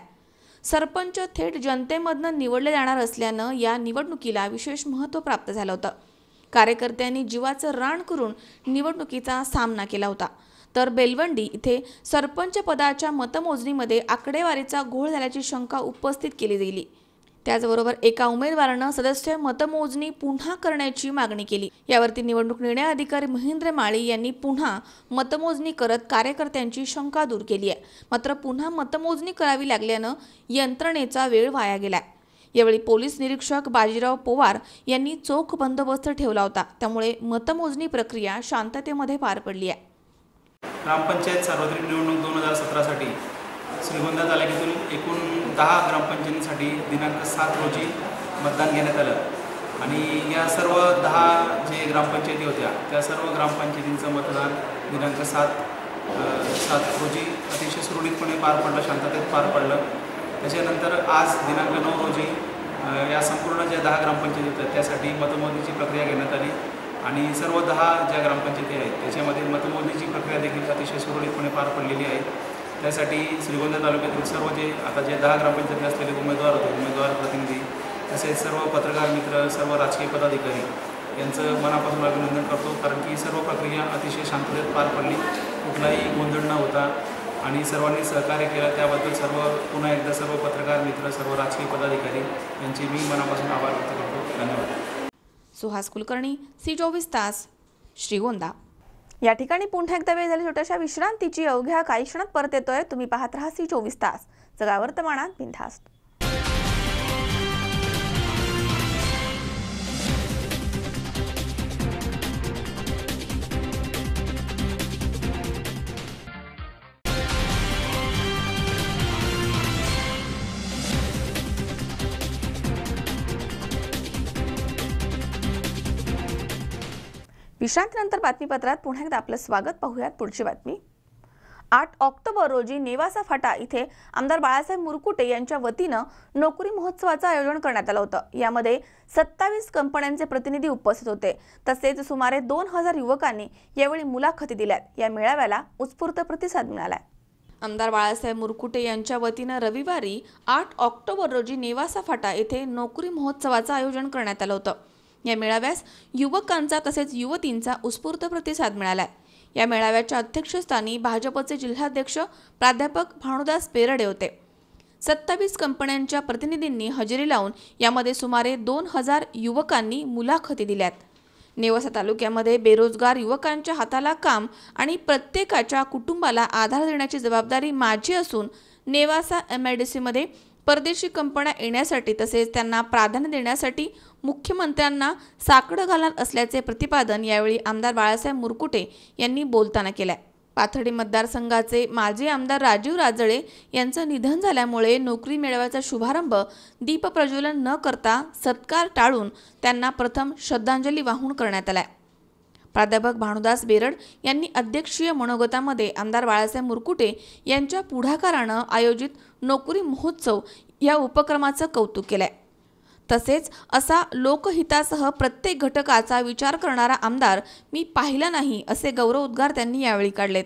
A: सरपंच थेट जनतेमधनं निवडले जाणार असल्यानं या निवडणुकीला विशेष महत्त्व प्राप्त झालं होतं. कार्यकर्त्यांनी जीवाचं रान करून निवडणुकीचा सामना केला होता. तर बेलवंडी इथे सरपंच पदाच्या मतमोजणीमध्ये आकडेवारीचा घोळ झाल्याची शंका उपस्थित केली गेली. त्याचबरोबर एका उमेदवारानं सदस्य मतमोजणी पुन्हा करण्याची मागणी केली. यावरती निवडणूक निर्णय अधिकारी महेंद्र माळी यांनी पुन्हा मतमोजणी करत कार्यकर्त्यांची शंका दूर केली आहे. मात्र पुन्हा मतमोजणी करावी लागल्यानं यंत्रणेचा वेळ वाया गेलाय. यावेळी पोलीस निरीक्षक बाजीराव पोवार यांनी चोख बंदोबस्त ठेवला होता, त्यामुळे मतमोजणी प्रक्रिया शांततेमध्ये पार पडली आहे.
C: ग्रामपंचायत सार्वत्रिक निवडणूक 2017साठी श्रीगोंदा तालुक्यातील एकूण 10 ग्रामपंचायतींसाठी दिनांक 7 रोजी मतदान घेण्यात आलं आणि या सर्व 10 जे ग्रामपंचायती होत्या त्या सर्व ग्रामपंचायतींचं मतदान दिनांक 7 रोजी अतिशय सुरळीतपणे पार पडलं, शांततेत पार पडलं. त्याच्यानंतर आज दिनांक 9 रोजी या संपूर्ण ज्या 10 ग्रामपंचायती होत्या त्यासाठी मतमोजणीची प्रक्रिया घेण्यात आली आणि सर्व 10 ज्या ग्रामपंचायती आहेत त्याच्यामध्ये मतमोजणीची प्रक्रिया देखील अतिशय सुरळीतपणे पार पडलेली आहे. त्यासाठी श्रीगोंदा तालुक्यातील सर्व जे आता जे 10 ग्रामपंचायती असलेले उमेदवार होते, उमेदवार प्रतिनिधी तसेच सर्व पत्रकार मित्र, सर्व राजकीय पदाधिकारी यांचं मनापासून अभिनंदन करतो, कारण की सर्व प्रक्रिया अतिशय शांततेत पार पडली, कुठलाही गोंधळ न होता आणि सर्वांनी सहकार्य केलं. त्याबद्दल पुन्हा एकदा सर्व पत्रकार मित्र, सर्व राजकीय पदाधिकारी यांचे मी मनापासून आभार व्यक्त करतो. धन्यवाद.
A: सुहास कुलकर्णी, C24 तास, श्रीगोंदा. या ठिकाणी पुन्हा एकदा वेळ झाली छोट्याशा विश्रांतीची. अवघ्या काही क्षणात परत येतोय. तुम्ही पाहत राहा C24 तास, जगा वर्तमानात बिनधास्त. विश्रांतीनंतर बातमीपत्रात पुन्हा एकदा आपलं स्वागत. पाहूयात पुढची बातमी. 8 ऑक्टोबर रोजी नेवासा फाटा इथे आमदार बाळासाहेब मुरकुटे यांच्या वतीनं नोकरी महोत्सवाचं आयोजन करण्यात आलं होतं. यामध्ये 27 कंपन्यांचे प्रतिनिधी उपस्थित होते. तसेच सुमारे 2000 युवकांनी यावेळी मुलाखती दिल्यात. या मेळाव्याला उत्स्फूर्त प्रतिसाद मिळाला. आमदार बाळासाहेब मुरकुटे यांच्या वतीनं रविवारी 8 ऑक्टोबर रोजी नेवासा फाटा येथे नोकरी महोत्सवाचं आयोजन करण्यात आलं होतं. या मेळाव्यास युवकांचा तसेच युवतींचा उत्स्फूर्त प्रतिसाद मिळाला. या मेळाव्याच्या अध्यक्षस्थानी भाजपचे जिल्हाध्यक्ष प्राध्यापक भानुदास बेरडे होते. 27 कंपन्यांच्या प्रतिनिधींनी हजेरी लावून यामध्ये सुमारे 2000 युवकांनी मुलाखती दिल्यात. नेवासा तालुक्यामध्ये बेरोजगार युवकांच्या हाताला काम आणि प्रत्येकाच्या कुटुंबाला आधार देण्याची जबाबदारी माझी असून नेवासा MIDCमध्ये परदेशी कंपन्या येण्यासाठी तसेच त्यांना प्राधान्य देण्यासाठी मुख्यमंत्र्यांना साकडं घालत असल्याचे प्रतिपादन यावेळी आमदार बाळासाहेब मुरकुटे यांनी बोलताना केले. पाथर्डी मतदारसंघाचे माजी आमदार राजीव राजळे यांचं निधन झाल्यामुळे नोकरी मेळाव्याचा शुभारंभ दीप प्रज्वलन न करता सत्कार टाळून त्यांना प्रथम श्रद्धांजली वाहून करण्यात आला. प्राध्यापक भानुदास बेरड यांनी अध्यक्षीय मनोगतामध्ये आमदार बाळासाहेब मुरकुटे यांच्या पुढाकारानं आयोजित नोकरी महोत्सव या उपक्रमाचं कौतुक केलंय. तसेच असा लोकहितासह प्रत्येक घटकाचा विचार करणारा आमदार मी पाहिला नाही असे गौरवोद्गार त्यांनी यावेळी काढलेत.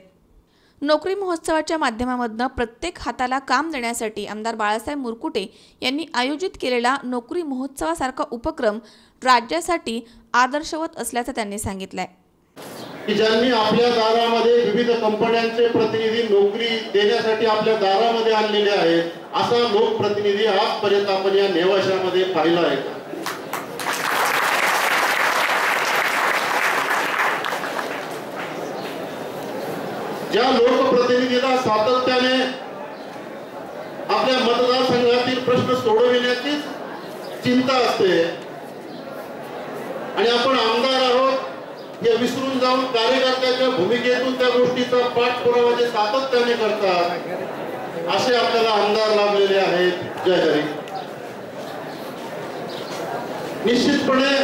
A: नोकरी महोत्सवाच्या माध्यमामधून प्रत्येक हाताला काम देण्यासाठी आमदार बाळासाहेब मुरकुटे यांनी आयोजित केलेला नोकरी महोत्सवासारखा उपक्रम राज्यासाठी आदर्शवत असल्याचं त्यांनी सांगितलंय.
L: ज्यांनी आपल्या दारामध्ये विविध कंपन्यांचे प्रतिनिधी नोकरी देण्यासाठी आपल्या दारामध्ये आणलेले आहेत, असा लोकप्रतिनिधी आजपर्यंत आपण या नेवाशामध्ये पाहिला आहे. ज्या लोकप्रतिनिधीला सातत्याने आपल्या मतदारसंघातील प्रश्न सोडविण्याची चिंता असते आणि आपण आमदार आहोत हे विसरून जाऊन कार्यकर्त्याच्या भूमिकेतून त्या गोष्टीचा पाठपुरावा जे सातत्याने करतात असे आपल्याला आमदार लाभलेले आहेत. जय हरी. निश्चितपणे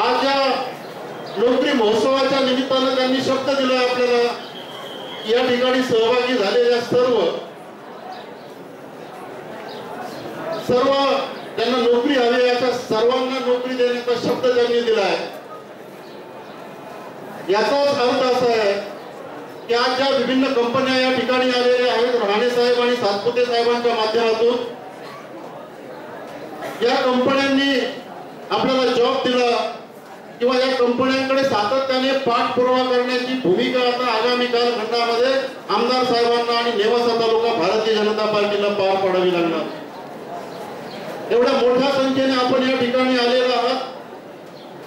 L: आज या नोकरी महोत्सवाच्या निमित्तानं त्यांनी शब्द दिला आपल्याला, या ठिकाणी सहभागी झालेल्या सर्व त्यांना नोकरी हवी अशा सर्वांना नोकरी देण्याचा शब्द त्यांनी दिलाय. याचाच अर्थ असा आहे की आज ज्या विभिन्न कंपन्या या ठिकाणी आलेल्या आहेत, राणे साहेब आणि सातपुते साहेबांच्या माध्यमातून या कंपन्यांनी आपल्याला जॉब दिला किंवा या कंपन्यांकडे सातत्याने पाठपुरावा करण्याची भूमिका आता आगामी कालखंडामध्ये आमदार साहेबांना आणि नेवासा तालुका भारतीय जनता पार्टीला पार पाडावी लागणार. एवढ्या मोठ्या संख्येने आपण या ठिकाणी आलेलो आहात.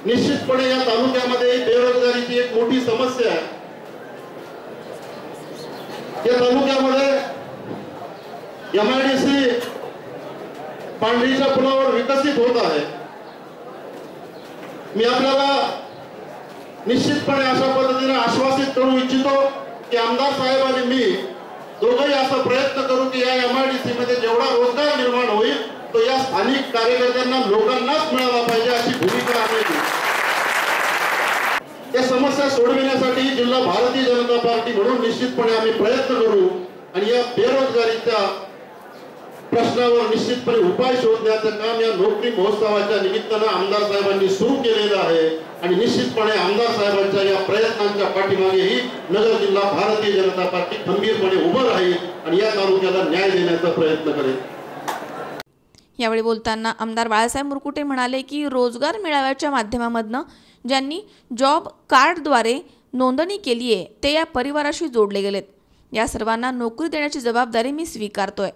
L: निश्चितपणे या तालुक्यामध्ये बेरोजगारीची एक मोठी समस्या आहे. या तालुक्यामध्ये MIDC पांढरीच्या पुलावर विकसित होत आहे. मी आपल्याला निश्चितपणे अशा पद्धतीने आश्वासित करू इच्छितो की आमदार साहेब आणि मी दोघंही असा प्रयत्न करू की या MIDC मध्ये जेवढा रोजगार निर्माण होईल तो या स्थानिक कार्यकर्त्यांना लोकांनाच मिळाला पाहिजे अशी भूमिका आम्ही घेऊ. या समस्या सोडविण्यासाठी जिल्हा भारतीय जनता पार्टी म्हणून निश्चितपणे आम्ही प्रयत्न करू आणि या बेरोजगारीच्या प्रश्नावर निश्चितपणे उपाय शोधण्याचं काम या नोकरी महोत्सवाच्या निमित्तानं आमदार साहेबांनी सुरू केलेलं आहे आणि निश्चितपणे आमदार साहेबांच्या या प्रयत्नांच्या पाठीमागेही नगर जिल्हा भारतीय जनता पार्टी खंबीरपणे उभं राहील आणि या तालुक्याला न्याय देण्याचा प्रयत्न करेल.
A: यावेळी बोलताना आमदार बाळासाहेब मुरकुटे म्हणाले की रोजगार मेळाव्याच्या माध्यमामधनं ज्यांनी जॉब कार्डद्वारे नोंदणी केली आहे ते या परिवाराशी जोडले गेलेत. या सर्वांना नोकरी देण्याची जबाबदारी मी स्वीकारतोय.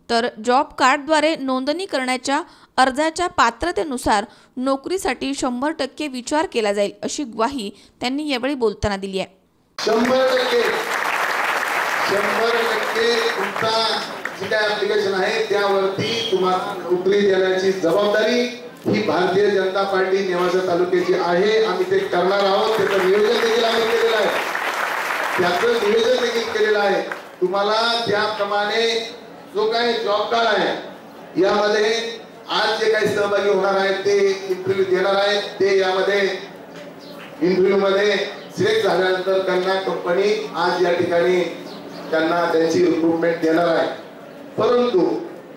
A: तर जॉब कार्डद्वारे नोंदणी करण्याच्या अर्जाच्या पात्रतेनुसार नोकरीसाठी 100% विचार केला जाईल अशी ग्वाही त्यांनी यावेळी बोलताना दिली आहे.
L: 100% तुमचा जे काय ऍप्लिकेशन आहे त्यावरती तुम्हाला नोकरी देण्याची जबाबदारी ही भारतीय जनता पार्टी नेवासा तालुक्याची आहे. आम्ही ते करणार आहोत. त्याचं नियोजन देखील आम्ही केलेलं आहे. तुम्हाला त्याप्रमाणे जो काही जॉब कार्ड आहे यामध्ये आज जे काही सहभागी होणार आहेत ते इंटरव्ह्यू देणार आहेत. ते यामध्ये इंटरव्ह्यू मध्ये सिलेक्ट झाल्यानंतर त्यांना कंपनी आज या ठिकाणी त्यांना त्यांची रिक्रुटमेंट देणार आहे. परंतु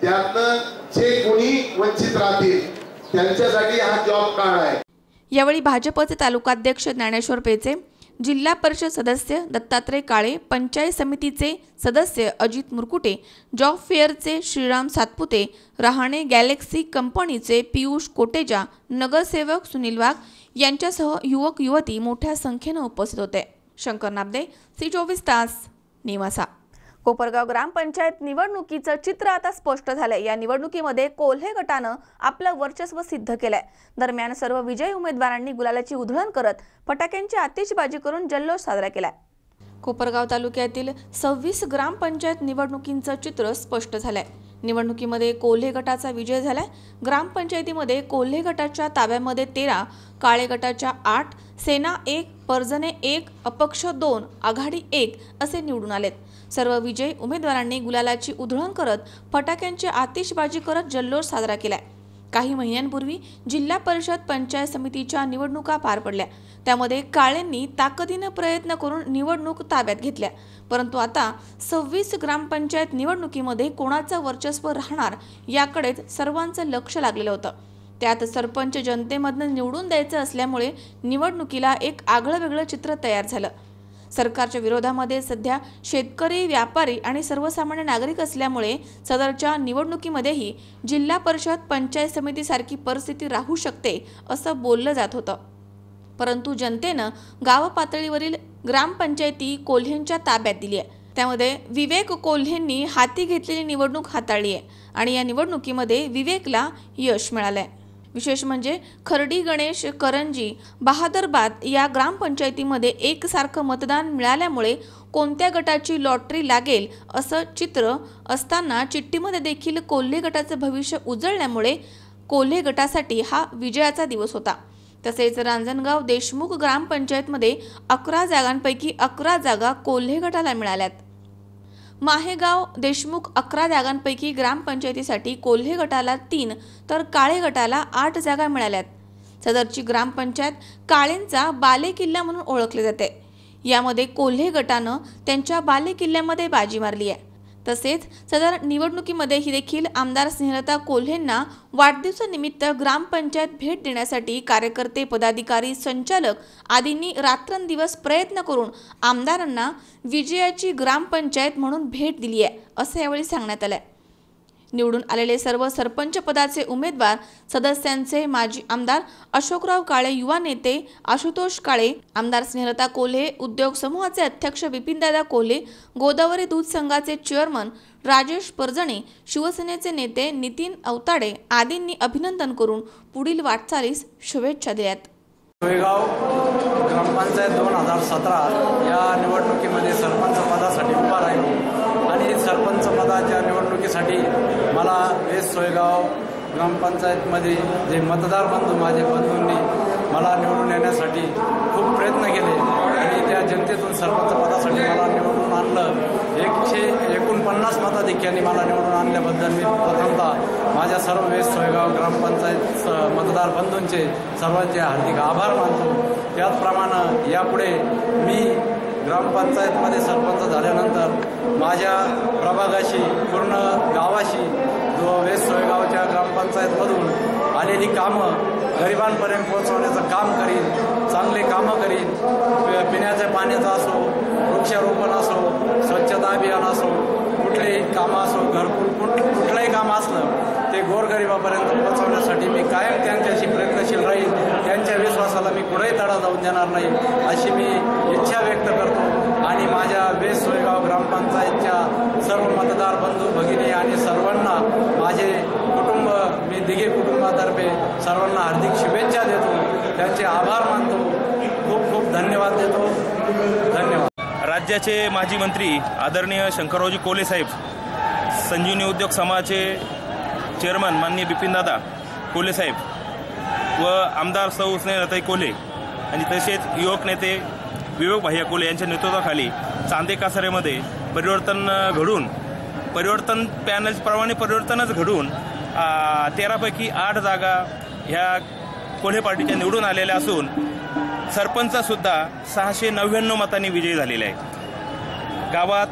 L: त्यातनं जे कोणी वंचित राहतील त्यांच्यासाठी हा जॉब कार्ड आहे.
A: यावेळी भाजपचे तालुकाध्यक्ष ज्ञानेश्वर पेचे, जिल्हा परिषद सदस्य दत्तात्रय काळे, पंचायत समितीचे सदस्य अजित मुरकुटे, जॉब फेअरचे श्रीराम सातपुते, रहाणे गॅलेक्सी कंपनीचे पियुष कोटेजा, नगरसेवक सुनील वाघ यांच्यासह युवक युवती मोठ्या संख्येने उपस्थित होते. शंकर नाबदे, C24 तास, नेवासा. कोपरगाव ग्रामपंचायत निवडणुकीचं चित्र आता स्पष्ट झालंय. या निवडणुकीमध्ये कोल्हे गटानं आपलं वर्चस्व सिद्ध केलंय. दरम्यान सर्व विजयी उमेदवारांनी गुलालाची उधळण करत फटाक्यांची आतिषबाजी करून जल्लोष साजरा केलाय. कोपरगाव तालुक्यातील 26 ग्रामपंचायत निवडणुकींचं चित्र स्पष्ट झालंय. निवडणुकीमध्ये कोल्हे गटाचा विजय झालाय. ग्रामपंचायतीमध्ये कोल्हे गटाच्या ताब्यामध्ये 13, काळे गटाच्या 8, सेना 1, पर्जने 1, अपक्ष 2, आघाडी 1 असे निवडून आलेत. सर्व विजयी उमेदवारांनी गुलालाची उधळण करत फटाक्यांची आतिषबाजी करत जल्लोष साजरा केलाय. काही महिन्यांपूर्वी जिल्हा परिषद पंचायत समितीच्या निवडणुका पार पडल्या. त्यामध्ये काळेंनी ताकदीनं प्रयत्न करून निवडणूक ताब्यात घेतल्या. परंतु आता 26 ग्रामपंचायत निवडणुकीमध्ये कोणाचं वर्चस्व राहणार याकडेच सर्वांचं लक्ष लागलेलं होतं. त्यात सरपंच जनतेमधनं निवडून द्यायचं असल्यामुळे निवडणुकीला एक आगळं वेगळं चित्र तयार झालं. सरकारच्या विरोधामध्ये सध्या शेतकरी, व्यापारी आणि सर्वसामान्य नागरिक असल्यामुळे सदरच्या निवडणुकीमध्येही जिल्हा परिषद पंचायत समितीसारखी परिस्थिती राहू शकते असं बोललं जात होतं. परंतु जनतेनं गाव पातळीवरील ग्रामपंचायती कोल्हेंच्या ताब्यात दिली आहे. त्यामध्ये विवेक कोल्हेंनी हाती घेतलेली निवडणूक हाताळली आहे आणि या निवडणुकीमध्ये विवेकला यश मिळालंय. विशेष म्हणजे खर्डी, गणेश, करंजी, बहादरबाद या ग्रामपंचायतीमध्ये एकसारखं मतदान मिळाल्यामुळे कोणत्या गटाची लॉटरी लागेल असं चित्र असताना चिठ्ठीमध्ये देखील कोल्हे गटाचं भविष्य उजळल्यामुळे कोल्हे गटासाठी हा विजयाचा दिवस होता. तसेच रांजणगाव देशमुख ग्रामपंचायतमध्ये 11 जागांपैकी 11 जागा कोल्हे गटाला मिळाल्यात. माहेगाव देशमुख 11 जागांपैकी ग्रामपंचायतीसाठी कोल्हे गटाला 3 तर काळे गटाला 8 जागा मिळाल्यात. सदरची ग्रामपंचायत काळेंचा बालेकिल्ला म्हणून ओळखले जाते. यामध्ये कोल्हे गटानं त्यांच्या बालेकिल्ल्यामध्ये बाजी मारली आहे. तसेच सदर निवडणुकीमध्येही देखील आमदार स्नेहलता कोल्हेंना वाढदिवसानिमित्त ग्रामपंचायत भेट देण्यासाठी कार्यकर्ते, पदाधिकारी, संचालक आदींनी रात्रंदिवस प्रयत्न करून आमदारांना विजयाची ग्रामपंचायत म्हणून भेट दिली आहे असं यावेळी सांगण्यात आलंय. निवडून आलेले सर्व सरपंच पदाचे उमेदवार, सदस्यांचे माजी आमदार अशोकराव काळे, युवा नेते आशुतोष काळे, आमदार स्नेहलता कोल्हे, उद्योग समूहाचे अध्यक्ष विपिनदादा कोल्हे, गोदावरी दूध संघाचे चेअरमन राजेश पर्जणे, शिवसेनेचे नेते नितीन अवताडे आदींनी अभिनंदन करून पुढील वाटचालीस शुभेच्छा दिल्यात.
M: सोयगाव ग्रामपंचायत 2017 या निवडणुकीमध्ये सरपंच पदासाठी उभा राहिलो आणि सरपंच पदाच्या निवडणुकीसाठी मला वेस्ट सोयगाव ग्रामपंचायतमध्ये जे मतदार बंधू माझे बंधूंनी मला निवडून येण्यासाठी खूप प्रयत्न केले आणि त्या जनतेतून सरपंच पदासाठी मला निवडून आणलं. 149 मताधिक्यांनी मला निवडून आणल्याबद्दल मी प्रथमतः माझ्या सर्व वेस सोयगाव ग्रामपंचायत मतदार बंधूंचे सर्वांचे हार्दिक आभार मानतो. त्याचप्रमाणे यापुढे मी ग्रामपंचायतमध्ये सरपंच झाल्यानंतर माझ्या प्रभागाशी पूर्ण गावाशी वेस सोयगावच्या ग्रामपंचायतमधून आलेली कामं गरिबांपर्यंत पोहोचवण्याचं काम करीन. चांगले कामं करीन. पिण्याच्या पाण्याचं असो, वृक्षारोपण असो, स्वच्छता अभियान असो, कुठलेही कामं असो, घरकुल कुठलंही काम असलं ते गोरगरिबापर्यंत पोहोचवण्यासाठी मी कायम त्यांच्याशी प्रयत्नशील राहील. त्यांच्या विश्वासाला मी कुठेही तडा जाऊन देणार नाही अशी मी इच्छा व्यक्त करतो. आणि माझ्या वेस सोयगाव ग्रामपंचायतच्या सर्व मतदार बंधू भगिनी आणि सर्वांना माझे कुटुंब, मी दिघे कुटुंबातर्फे सर्वांना हार्दिक शुभेच्छा देतो. त्यांचे आभार मानतो. खूप खूप धन्यवाद देतो. धन्यवाद.
N: राज्याचे माजी मंत्री आदरणीय शंकररावजी कोले साहेब, संजीवनी उद्योग समाजाचे चेअरमन माननीय बिपिनदादा कोले साहेब व आमदार सौ स्नेहलताई कोले आणि तसेच युवक नेते विवेक भैया कोले यांच्या नेतृत्वाखाली चांदे कासारेमध्ये परिवर्तन पॅनल्सप्रमाणे परिवर्तनच घडून 13पैकी 8 जागा ह्या कोल्हे पार्टीच्या निवडून आलेल्या असून सरपंचसुद्धा 699 मतांनी विजयी झालेले आहे. गावात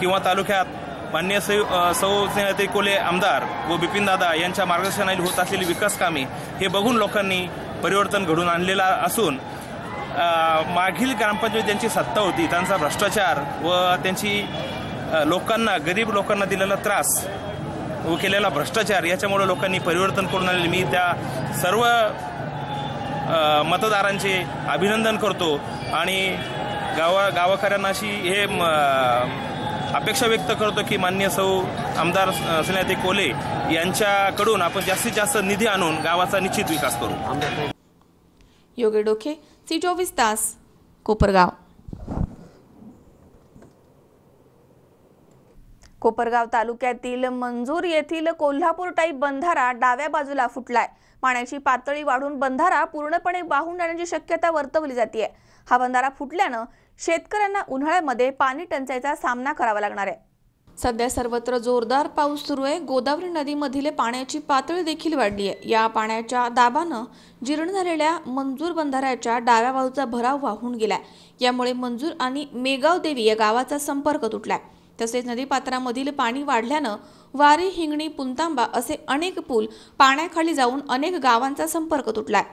N: किंवा तालुक्यात माननीय सौ स्नेहलताई कोले आमदार व बिपिनदादा यांच्या मार्गदर्शनाखाली होत असलेली विकास कामे हे बघून लोकांनी परिवर्तन घडून आणलेलं असून मागील ग्रामपंचायत ज्यांची सत्ता होती त्यांचा भ्रष्टाचार व त्यांची लोकांना, गरीब लोकांना दिलेला त्रास व केलेला भ्रष्टाचार याच्यामुळे लोकांनी परिवर्तन करून आणले. मी त्या सर्व मतदारांचे अभिनंदन करतो आणि गावकऱ्यांना अशी हे अपेक्षा व्यक्त करतो की माननीय सौ आमदार स्नेहलताई कोले यांच्याकडून आपण जास्तीत जास्त निधी आणून गावाचा निश्चित विकास करू.
A: योगी डोके, C24 तास, कोपरगाव. कोपरगाव तालुक्यातील मंजूर येथील कोल्हापूर टाईप बंधारा डाव्या बाजूला फुटलाय. पाण्याची पातळी वाढून बंधारा पूर्णपणे वाहून जाण्याची शक्यता वर्तवली जाते. हा बंधारा फुटल्यानं शेतकऱ्यांना उन्हाळ्यामध्ये पाणी टंचाईचा सामना करावा लागणार आहे. सध्या सर्वत्र जोरदार पाऊस सुरू आहे. गोदावरी नदीमधील पाण्याची पातळी देखील वाढली आहे. या पाण्याच्या दाबानं जीर्ण झालेल्या मंजूर बंधाऱ्याच्या डाव्या बाजूचा भराव वाहून गेलाय. यामुळे मंजूर आणि मेगाव देवी या गावाचा संपर्क तुटलाय. तसेच नदीपात्रामधील पाणी वाढल्यानं वारी, हिंगणी, पुंतांबा असे अनेक पूल पाण्याखाली जाऊन अनेक गावांचा संपर्क तुटलाय.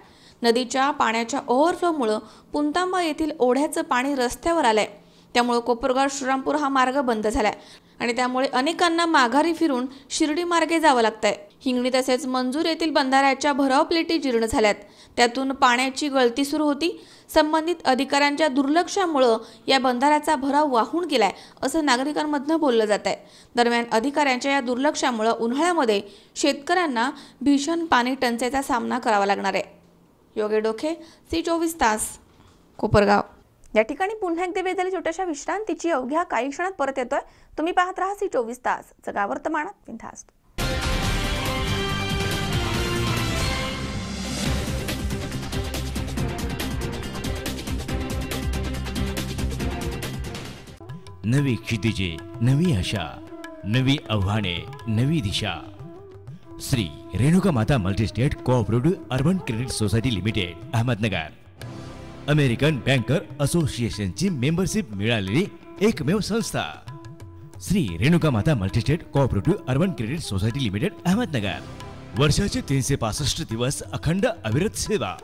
A: नदीच्या पाण्याच्या ओव्हरफ्लोमुळे पुंतांबा येथील ओढ्याचं पाणी रस्त्यावर आलंय. त्यामुळे कोपरगाव श्रीरामपूर हा मार्ग बंद झालाय आणि त्यामुळे अनेकांना माघारी फिरून शिर्डी मार्गे जावं लागतंय. हिंगणी तसेच मंजूर येथील बंधाऱ्याच्या भराव प्लेटी जीर्ण झाल्यात. त्यातून पाण्याची गळती सुरू होती. संबंधित अधिकाऱ्यांच्या दुर्लक्षामुळे या बंधाऱ्याचा भराव वाहून गेलाय असं नागरिकांमधनं बोललं जात आहे. दरम्यान अधिकाऱ्यांच्या या दुर्लक्षामुळे उन्हाळ्यामध्ये शेतकऱ्यांना भीषण पाणी टंचाईचा सामना करावा लागणार आहे. योगी डोके, C24 तास, कोपरगाव. या ठिकाणी पुन्हा एकदा वेळ झाली छोट्याशा विश्रांतीची. अवघ्या काही क्षणात परत येतोय. तुम्ही पाहत राहा C24 तास, जगा वर्तमानात बिनधास्त.
B: नवी क्षितिजे, नवी आशा, नवी आव्हाने, नवी दिशा. श्री रेणुका माता multi-state cooperative urban credit society limited, Ahmednagar. American banker असोसिएशनची मेंबरशिप मिळालेली एकमेव संस्था. श्री रेणुका माता multi-state cooperative urban credit society limited, Ahmednagar. वर्षाचे 365 दिवस अखंड अविरत सेवा.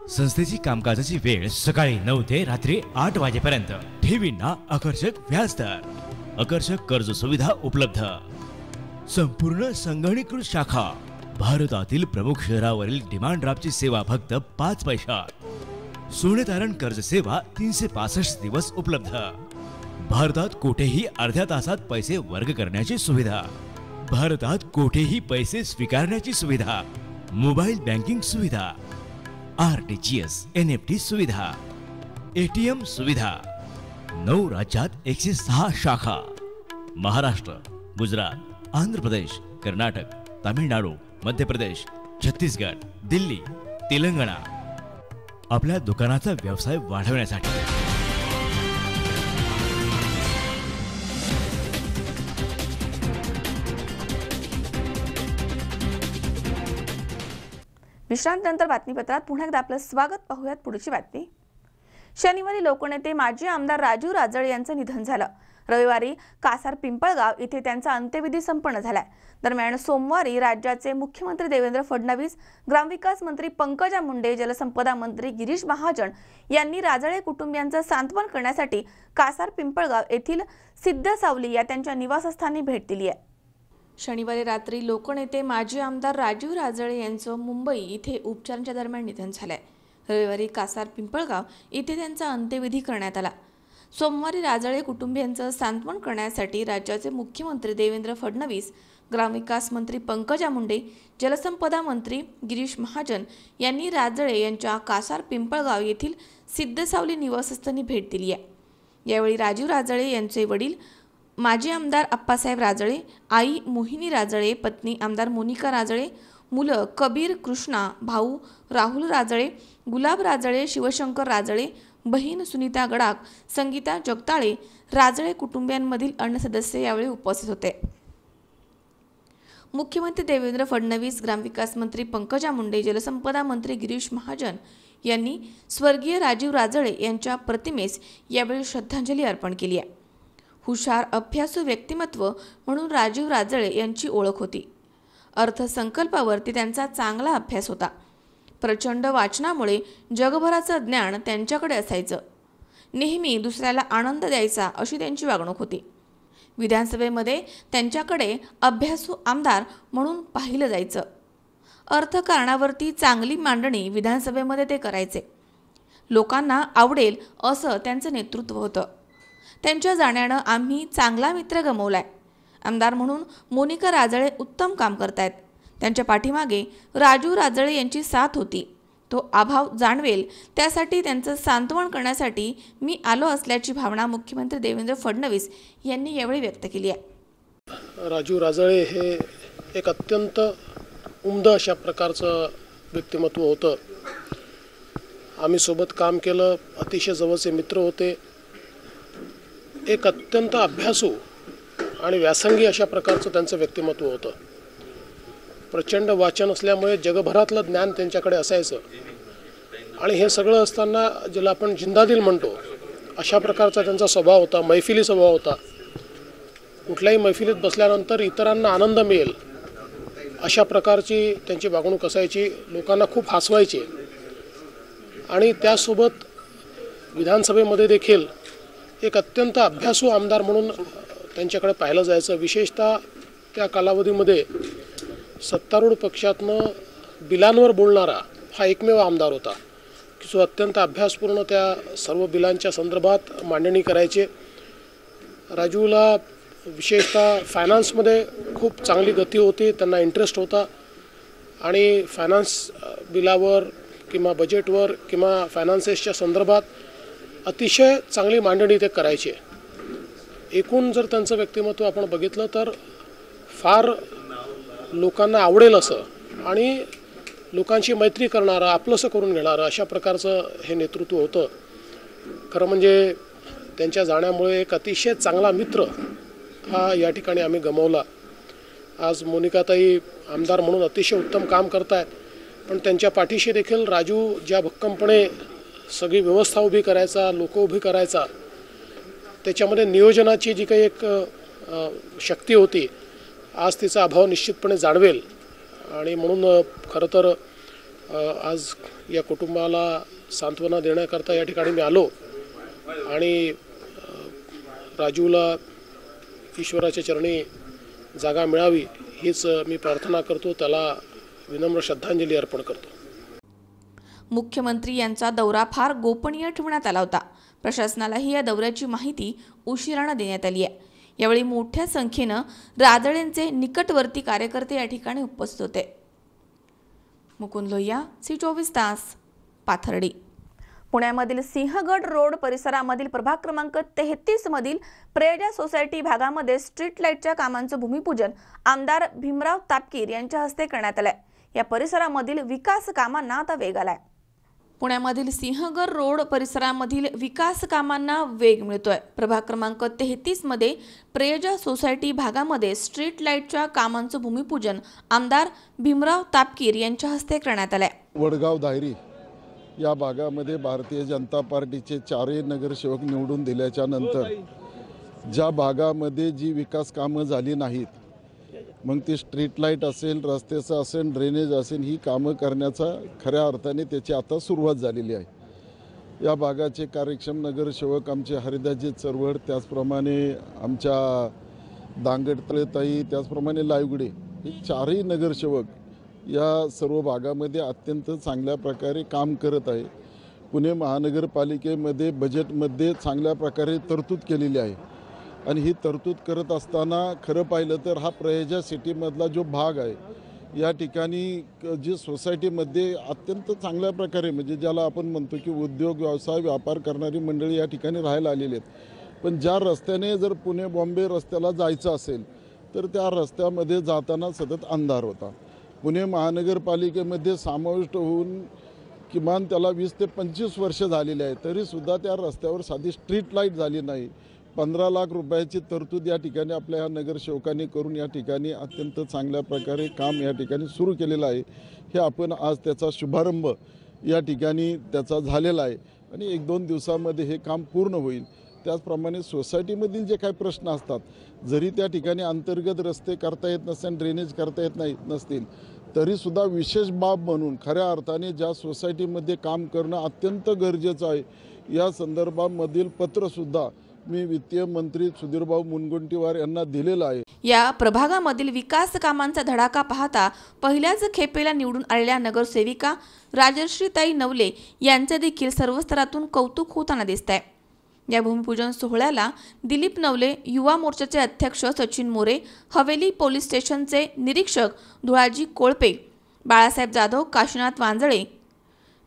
B: संस्थेची कामकाजाची वेळ सकाळी 9 ते रात्री 8 वाजेपर्यंत. ठेवींना आकर्षक व्याजदर, आकर्षक कर्ज सुविधा उपलब्ध. संपूर्ण संगणकीकृत शाखा. भारतातील प्रमुख शहरावरील डिमांड ड्राफ्टची सेवा फक्त 5 पैशात. सोने तारण कर्ज सेवा 365 दिवस उपलब्ध. भारतात कुठेही अर्ध्या तासात पैसे वर्ग करण्याची सुविधा. भारतात कुठेही पैसे स्वीकारण्याची सुविधा. मोबाईल बँकिंग सुविधा, RTGS, NFT सुविधा, ATM सुविधा. 9 राज्यात 106 शाखा. महाराष्ट्र, गुजरात, आंध्र प्रदेश, कर्नाटक, तामिळनाडू, मध्य प्रदेश, छत्तीसगड, दिल्ली, तेलंगणा आपल्या दुकानाचा व्यवसाय वाढवण्यासाठी
A: विश्रांतीनंतर बातमीपत्रात पुन्हा एकदा आपलं स्वागत. पाहूयात पुढची बातमी. शनिवारी लोकनेते माजी आमदार राजीव राजळे यांचं निधन झालं. रविवारी कासार पिंपळगाव इथे त्यांचा अंत्यविधी संपन्न झालाय. दरम्यान सोमवारी राज्याचे मुख्यमंत्री देवेंद्र फडणवीस, ग्रामविकास मंत्री पंकजा मुंडे, जलसंपदा मंत्री गिरीश महाजन यांनी राजळे कुटुंबियांचं सांत्वन करण्यासाठी कासार पिंपळगाव येथील सिद्ध सावली या त्यांच्या निवासस्थानी भेट दिली आहे. शनिवारी रात्री लोकनेते माजी आमदार राजीव राजळे यांचं मुंबई इथे उपचारांच्या दरम्यान निधन झालंय. रविवारी कासार पिंपळगाव इथे त्यांचा अंत्यविधी करण्यात आला. सोमवारी राजळे कुटुंबियांचं सांत्वन करण्यासाठी राज्याचे मुख्यमंत्री देवेंद्र फडणवीस, ग्रामविकास मंत्री पंकजा मुंडे, जलसंपदा मंत्री गिरीश महाजन यांनी राजळे यांच्या कासार पिंपळगाव येथील सिद्ध सावली निवासस्थानी भेट दिली आहे. यावेळी राजीव राजळे यांचे वडील माजी आमदार अप्पासाहेब राजळे, आई मोहिनी राजळे, पत्नी आमदार मोनिका राजळे, मुलं कबीर, कृष्णा, भाऊ राहुल राजळे, गुलाब राजळे, शिवशंकर राजळे, बहीण सुनीता गडाख, संगीता जगताळे, राजळे कुटुंबियांमधील अन्य सदस्य यावेळी उपस्थित होते. मुख्यमंत्री देवेंद्र फडणवीस, ग्रामविकास मंत्री पंकजा मुंडे, जलसंपदा मंत्री गिरीश महाजन यांनी स्वर्गीय राजीव राजळे यांच्या प्रतिमेस यावेळी श्रद्धांजली अर्पण केली आहे. हुशार, अभ्यासू व्यक्तिमत्व म्हणून राजीव राजळे यांची ओळख होती. अर्थसंकल्पावरती त्यांचा चांगला अभ्यास होता. प्रचंड वाचनामुळे जगभराचं ज्ञान त्यांच्याकडे असायचं. नेहमी दुसऱ्याला आनंद द्यायचा अशी त्यांची वागणूक होती. विधानसभेमध्ये त्यांच्याकडे अभ्यासू आमदार म्हणून पाहिलं जायचं. अर्थकारणावरती चांगली मांडणी विधानसभेमध्ये ते करायचे. लोकांना आवडेल असं त्यांचं नेतृत्व होतं. त्यांच्या जाण्यानं आम्ही चांगला मित्र गमावलाय. आमदार म्हणून मोनिका राजळे उत्तम काम करतायत. त्यांच्या पाठीमागे राजीव राजळे यांची साथ होती. तो अभाव जाणवेल त्यासाठी त्यांचं सांत्वन करण्यासाठी मी आलो असल्याची भावना मुख्यमंत्री देवेंद्र फडणवीस यांनी यावेळी व्यक्त केली आहे.
O: राजीव राजळे हे एक अत्यंत उमदा अशा प्रकारचं व्यक्तिमत्व होतं. आम्ही सोबत काम केलं, अतिशय जवळचे मित्र होते. एक अत्यंत अभ्यासू आणि व्यासंगी अशा प्रकारचं त्यांचं व्यक्तिमत्व होतं. प्रचंड वाचन असल्यामुळे जगभरातलं ज्ञान त्यांच्याकडे असायचं. आणि हे सगळं असताना ज्याला आपण जिंदादिल म्हणतो अशा प्रकारचा त्यांचा स्वभाव होता. मैफिली स्वभाव होता. कुठल्याही मैफिलीत बसल्यानंतर इतरांना आनंद मिळेल अशा प्रकारची त्यांची वागणूक असायची. लोकांना खूप हसवायचे. आणि त्यासोबत विधानसभेमध्ये देखील एक अत्यंत अभ्यासू आमदार म्हणून त्यांच्याकडे पाहिलं जायचं. विशेषतः त्या कालावधीमध्ये सत्तारूढ पक्षातनं बिलांवर बोलणारा हा एकमेव आमदार होता की जो अत्यंत अभ्यासपूर्ण त्या सर्व बिलांच्या संदर्भात मांडणी करायचे. राजूला विशेषतः फायनान्समध्ये खूप चांगली गती होती. त्यांना इंटरेस्ट होता. आणि फायनान्स बिलावर किंवा बजेटवर किंवा फायनान्सेसच्या संदर्भात अतिशय चांगली मांडणी ते करायचे. एकूण जर त्यांचं व्यक्तिमत्व आपण बघितलं तर फार लोकांना आवडेल असं आणि लोकांची मैत्री करणारं, आपलंसं करून घेणारं अशा प्रकारचं हे नेतृत्व होतं. खरं म्हणजे त्यांच्या जाण्यामुळे एक अतिशय चांगला मित्र हा या ठिकाणी आम्ही गमावला. आज मोनिकाताई आमदार म्हणून अतिशय उत्तम काम करत आहेत. पण त्यांच्या पाठीशी देखील राजू ज्या भक्कमपणे सगळी व्यवस्था उभी करायचा, लोक उभी करायचा, त्याच्यामध्ये नियोजनाची जी काही एक शक्ती होती आज तिचा अभाव निश्चितपणे जाणवेल. आणि म्हणून खरं तर आज या कुटुंबाला सांत्वना देण्याकरता या ठिकाणी मी आलो. आणि राजूला ईश्वराच्या चरणी जागा मिळावी हीच मी प्रार्थना करतो. त्याला विनम्र श्रद्धांजली अर्पण करतो.
A: मुख्यमंत्री यांचा दौरा फार गोपनीय ठेवण्यात आला होता. प्रशासनालाही या दौऱ्याची माहिती उशिरानं देण्यात आली आहे. यावेळी मोठ्या संख्येनं राजळेंचे निकटवर्ती कार्यकर्ते या ठिकाणी उपस्थित होते. मुकुंद लोहिया, C24 तास, पाथर्डी. पुण्यामधील सिंहगड रोड परिसरामधील प्रभाग क्रमांक 33 मधील प्रेजा सोसायटी भागामध्ये स्ट्रीट लाईटच्या कामांचं भूमिपूजन आमदार भीमराव तापकीर यांच्या हस्ते करण्यात आलंय। या परिसरामधील विकास कामांना आता वेग आलाय। पुण्यामधील सिंहगड रोड परिसरामधील विकास कामांना वेग मिळतोय। प्रभाग क्रमांक 33 मध्ये प्रेजा सोसायटी भागामध्ये स्ट्रीट लाईटच्या कामांचं भूमिपूजन आमदार भीमराव तापकीर यांच्या हस्ते करण्यात आलंय।
P: वडगाव दायरी या भागामध्ये भारतीय जनता पार्टीचे 4 नगरसेवक निवडून दिल्याच्या नंतर ज्या भागामध्ये जी विकास कामं झाली नाहीत, मग ती स्ट्रीट लाईट असेल, रस्त्याचं असेल, ड्रेनेज असेल, ही कामं करण्याचा खऱ्या अर्थाने त्याची आता सुरुवात झालेली आहे। या भागाचे कार्यक्षम नगरसेवक आमचे हरिदासजी चरवड, त्याचप्रमाणे आमच्या दांगडतळेताई, त्याचप्रमाणे लायगुडे, हे 4ही नगरसेवक या सर्व भागामध्ये अत्यंत चांगल्या प्रकारे काम करत आहे। पुणे महानगरपालिकेमध्ये बजेटमध्ये चांगल्या प्रकारे तरतूद केलेली आहे आणि ही तरतूद करत असताना खरं पाहिलं तर हा प्रेजा सिटीमधला जो भाग आहे या ठिकाणी जी सोसायटीमध्ये अत्यंत चांगल्या प्रकारे म्हणजे ज्याला आपण म्हणतो की उद्योग व्यवसाय व्यापार करणारी मंडळी या ठिकाणी राहायला आलेली आहेत। पण ज्या रस्त्याने जर पुणे बॉम्बे रस्त्याला जायचं असेल तर त्या रस्त्यामध्ये जाताना सतत अंधार होता। पुणे महानगरपालिकेमध्ये समाविष्ट होऊन किमान त्याला 20 ते 25 वर्ष झालेली आहे, तरीसुद्धा त्या रस्त्यावर साधी स्ट्रीट लाईट झाली नाही। 15 लाख रुपयाची तरतूद या ठिकाणी आपल्या ह्या नगरसेवकांनी करून या ठिकाणी अत्यंत चांगल्या प्रकारे काम या ठिकाणी सुरू केलेलं आहे। हे आपण आज त्याचा शुभारंभ या ठिकाणी त्याचा झालेला आहे आणि 1-2 दिवसामध्ये हे काम पूर्ण होईल। त्याचप्रमाणे सोसायटीमधील जे काही प्रश्न असतात, जरी त्या ठिकाणी अंतर्गत रस्ते करता येत नसतील, ड्रेनेज करता येत नसतील, तरीसुद्धा विशेष बाब म्हणून खऱ्या अर्थाने ज्या सोसायटीमध्ये काम करणं अत्यंत गरजेचं आहे या संदर्भामधील पत्रसुद्धा मी वित्तीय मंत्री सुधीरभाऊ मुनगंटीवार यांना दिलेलं आहे।
A: या प्रभागामधील विकास कामांचा धडाका पाहता पहिल्याच खेपेला निवडून आलेल्या नगरसेविका राजश्रीताई नवले यांचे देखील सर्व स्तरातून कौतुक होताना दिसतंय। या भूमिपूजन सोहळ्याला दिलीप नवले, युवा मोर्चाचे अध्यक्ष सचिन मोरे, हवेली पोलीस स्टेशनचे निरीक्षक धुळाजी कोळपे, बाळासाहेब जाधव, काशीनाथ वांजळे,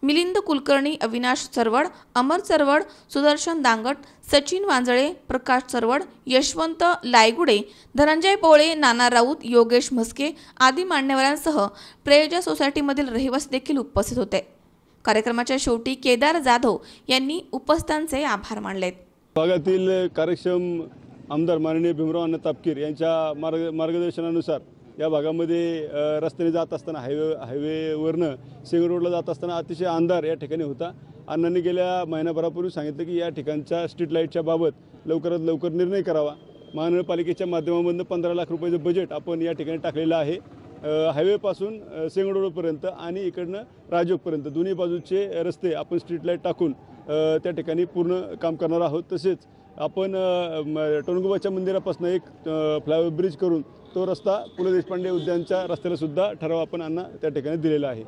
A: मिलिंद कुलकर्णी, अविनाश चरवड, अमर चरवड, सुदर्शन दांगट, सचिन वांजळे, प्रकाश चरवड, यशवंत लायगुडे, धनंजय पोळे, नाना राऊत, योगेश म्हस्के आदी मान्यवरांसह प्रेजा सोसायटीमधील रहिवासी देखील उपस्थित होते। कार्यक्रमाच्या शेवटी केदार जाधव यांनी उपस्थितांचे आभार मानले।
Q: भागातील कार्यक्षम आमदार माननीय भीमराव अण्णा तापकीर यांच्या मार्गदर्शनानुसार या भागामध्ये रस्त्याने जात असताना हायवेवरनं सिंहगड रोडला जात असताना अतिशय अंधार या ठिकाणी होता। अण्णांनी गेल्या महिनाभरापूर्वी सांगितलं की या ठिकाणच्या स्ट्रीट लाईटच्या बाबत लवकरात लवकर निर्णय करावा। महानगरपालिकेच्या माध्यमामधून 15 लाख रुपयाचं बजेट आपण या ठिकाणी टाकलेलं आहे। हायवेपासून सिंहगड रोडपर्यंत आणि इकडनं राजयोगपर्यंत दोन्ही बाजूचे रस्ते आपण स्ट्रीट लाईट टाकून त्या ठिकाणी पूर्ण काम करणार आहोत। तसेच आपण टोणगोबाच्या मंदिरापासून एक फ्लायओव्हर ब्रिज करून तो रस्ता पु ल देशपांडे उद्यानच्या रस्त्याला सुद्धा ठराव आपण अण्णा त्या ठिकाणी दिलेला आहे।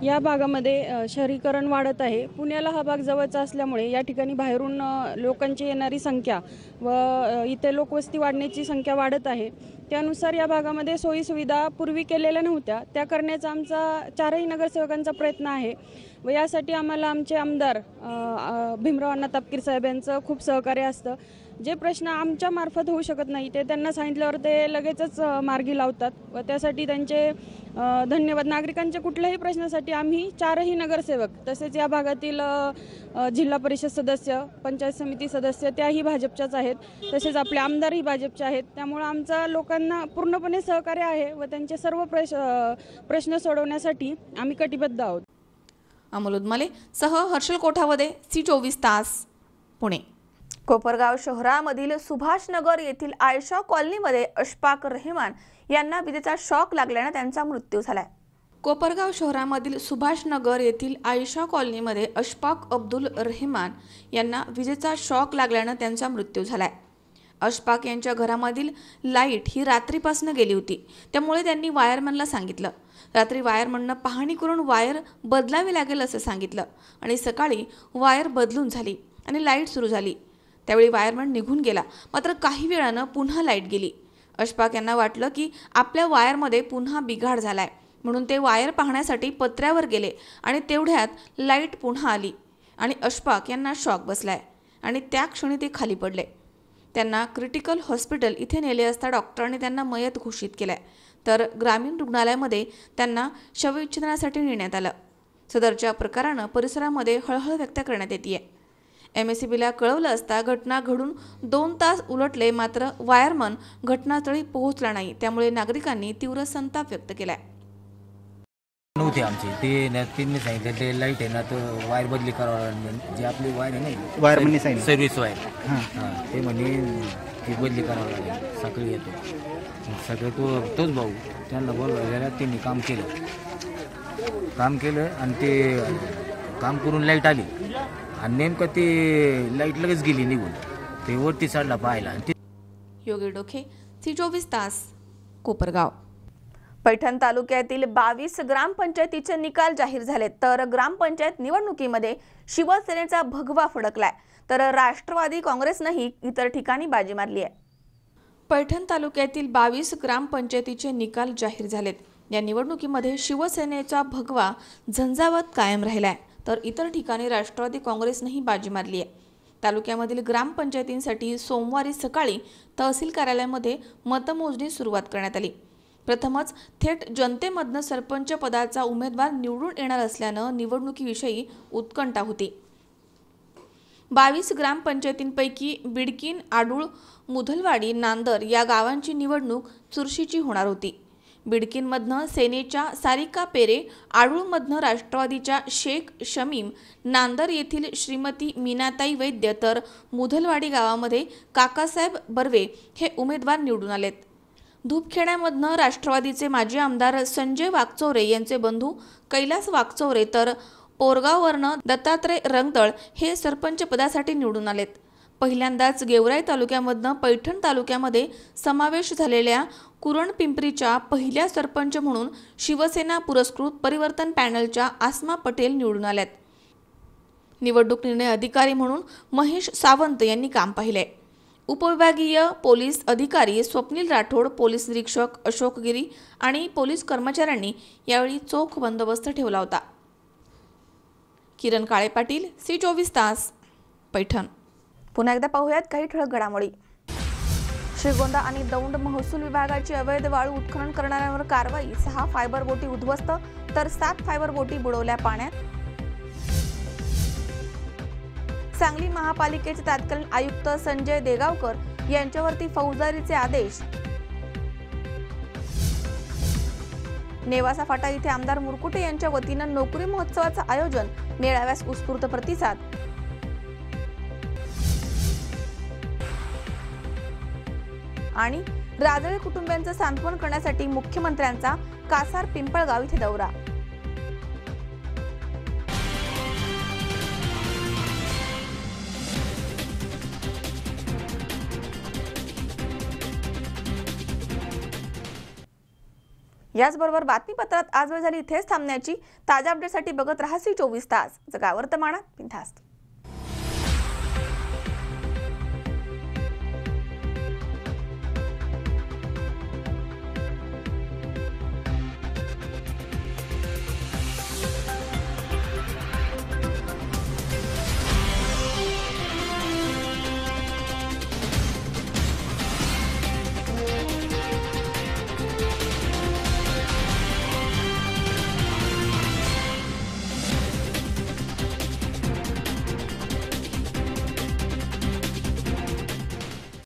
R: या भागामध्ये शहरीकरण वाढत आहे। पुण्याला हा भाग जवळचा असल्यामुळे या ठिकाणी बाहेरून लोकांची येणारी संख्या व इथे लोकवस्ती वाढण्याची संख्या वाढत आहे। त्यानुसार या भागामध्ये सोयीसुविधा पूर्वी केलेल्या नव्हत्या, त्या करण्याचा आमचा 4ही नगरसेवकांचा प्रयत्न आहे व यासाठी आम्हाला आमचे आमदार भीमराव अण्णा तापकीर साहेब यांचं खूप सहकार्य असतं। जे प्रश्न आमच्या मार्फत होऊ शकत नाही ते त्यांना सांगितल्यावर ते लगेचच मार्गी लावतात व त्यासाठी त्यांचे धन्यवाद। नागरिकांच्या कुठल्याही प्रश्नासाठी आम्ही 4ही नगरसेवक तसेच या भागातील जिल्हा परिषद सदस्य, पंचायत समिती सदस्य त्याही भाजपच्याच आहेत, तसेच आपले आमदारही भाजपचे आहेत। त्यामुळे आमचा लोकांना पूर्णपणे सहकार्य आहे व त्यांचे सर्व प्रश्न सोडवण्यासाठी आम्ही कटिबद्ध आहोत।
A: अमोल उदमले सह हर्षल कोठावदे, C24 तास, पुणे। कोपरगाव शहरामधील सुभाषनगर येथील आयशा कॉलनीमध्ये अशफाक रेहमान यांना विजेचा शॉक लागल्याने त्यांचा मृत्यू झालाय। कोपरगाव शहरामधील सुभाषनगर येथील आयशा कॉलनीमध्ये अशफाक अब्दुल रेहमान यांना विजेचा शॉक लागल्याने त्यांचा मृत्यू झालाय। अशफाक यांच्या घरामधील लाईट ही रात्रीपासून गेली होती, त्यामुळे त्यांनी वायरमनला सांगितलं। रात्री वायरमननं पाहणी करून वायर बदलावी लागेल असं सांगितलं आणि सकाळी वायर बदलून झाली आणि लाईट सुरू झाली। त्यावेळी वायरमन निघून गेला, मात्र काही वेळानं पुन्हा लाईट गेली। अशफाक यांना वाटलं की आपल्या वायरमध्ये पुन्हा बिघाड झालाय, म्हणून ते वायर पाहण्यासाठी पत्र्यावर गेले आणि तेवढ्यात लाईट पुन्हा आली। आणि अशफाक यांना शॉक बसलाय आणि त्या क्षणी ते खाली पडले. त्यांना क्रिटिकल हॉस्पिटल इथे नेले असता डॉक्टरांनी त्यांना मयत घोषित केलाय, तर ग्रामीण रुग्णालयामध्ये त्यांना शवविच्छेदनासाठी नेण्यात आलं. सदरच्या प्रकारानं परिसरामध्ये हळहळ व्यक्त करण्यात येते. MSCBला कळवलं असता घटना घडून 2 तास उलटले, मात्र वायरमन घटनास्थळी पोहोचला नाही. त्यामुळे नागरिकांनी तीव्र संताप व्यक्त केलाय.
S: नव्हते आमचे ते त्यांनी सांगितलं ते लाईट आहे ना तर वायर बदली करावं लागेल. जी आपली वायर आहे ना
T: वायरमननी सांगितलं
S: सर्व्हिस वायर हां ते म्हणे ती बदली करावं लागेल. सकाळी येतो सगळे तोच भाऊ त्यांना बोलवायला त्यांनी काम केलं आणि ते काम करून लाईट आली आणि नेमकं ते लाईट लगेच गेली निघून. ते वरती चढला पाहायला.
A: योगी डोखे, C24 तास, कोपरगाव. पैठण तालुक्यातील 22 ग्रामपंचायतीचे निकाल जाहीर झाले, तर ग्रामपंचायत निवडणुकीमध्ये शिवसेनेचा भगवा फडकलाय, तर राष्ट्रवादी काँग्रेसनंही इतर ठिकाणी बाजी मारली आहे. पैठण तालुक्यातील 22 ग्रामपंचायतीचे निकाल जाहीर झालेत. या निवडणुकीमध्ये शिवसेनेचा भगवा झंझावत कायम राहिलाय, तर इतर ठिकाणी राष्ट्रवादी काँग्रेसनंही बाजी मारली आहे. तालुक्यामधील ग्रामपंचायतींसाठी सोमवारी सकाळी तहसील कार्यालयामध्ये मतमोजणी सुरुवात करण्यात आली. प्रथमच थेट जनतेमधनं सरपंच पदाचा उमेदवार निवडून येणार असल्यानं निवडणुकीविषयी उत्कंठा होती. 22 ग्रामपंचायतींपैकी बिडकीन, आडूळ, मुधलवाडी, नांदर या गावांची निवडणूक चुरशीची होणार होती. बिडकीनमधनं सेनेच्या सारिका पेरे, आडूळमधनं राष्ट्रवादीच्या शेख शमीम, नांदर येथील श्रीमती मीनाताई वैद्य, तर मुधलवाडी गावामध्ये काकासाहेब बर्वे हे उमेदवार निवडून आलेत. धूपखेड्यामधनं राष्ट्रवादीचे माजी आमदार संजय वाकचौरे यांचे बंधू कैलास वाकचौरे, तर पोरगाववरनं दत्तात्रय रंगतळ हे सरपंच पदासाठी निवडून आलेत. पहिल्यांदाच गेवराई तालुक्यामधनं पैठण तालुक्यामध्ये समावेश झालेल्या कुरणपिंपरीच्या पहिल्या सरपंच म्हणून शिवसेना पुरस्कृत परिवर्तन पॅनलच्या आसमा पटेल निवडून आल्यात. निवडणूक निर्णय अधिकारी म्हणून महेश सावंत यांनी काम पाहिले. उपविभागीय पोलीस अधिकारी स्वप्नील राठोड, पोलीस निरीक्षक अशोक गिरी आणि पोलीस कर्मचाऱ्यांनी यावेळी चोख बंदोबस्त ठेवला होता. किरण काळे पाटील, C24 तास, पैठण. पुन्हा एकदा पाहूयात काही ठळक घडामोडी. श्रीगोंदा आणि दौंड महसूल विभागाची अवैध वाळू उत्खनन करणाऱ्यांवर कारवाई. 6 फायबर बोटी उद्ध्वस्त, तर 7 फायबर बोटी बुडवल्या पाण्यात. सांगली महापालिकेचे तत्कालीन आयुक्त संजय देगावकर यांच्यावरती फौजदारीचे आदेश. नेवासा फाटा इथे आमदार मुरकुटे यांच्या वतीनं नोकरी महोत्सवाचं आयोजन, मेळाव्यास उत्स्फूर्त प्रतिसाद. आणि राजळे कुटुंबियांचं सांत्वन करण्यासाठी मुख्यमंत्र्यांचा कासार पिंपळगाव इथे दौरा. याचबरोबर बातमीपत्रात आज वेळ झाली इथेच थांबण्याची. ताज्या अपडेटसाठी बघत रहा C24 तास. जगा वर्तमानात बिनधास्त.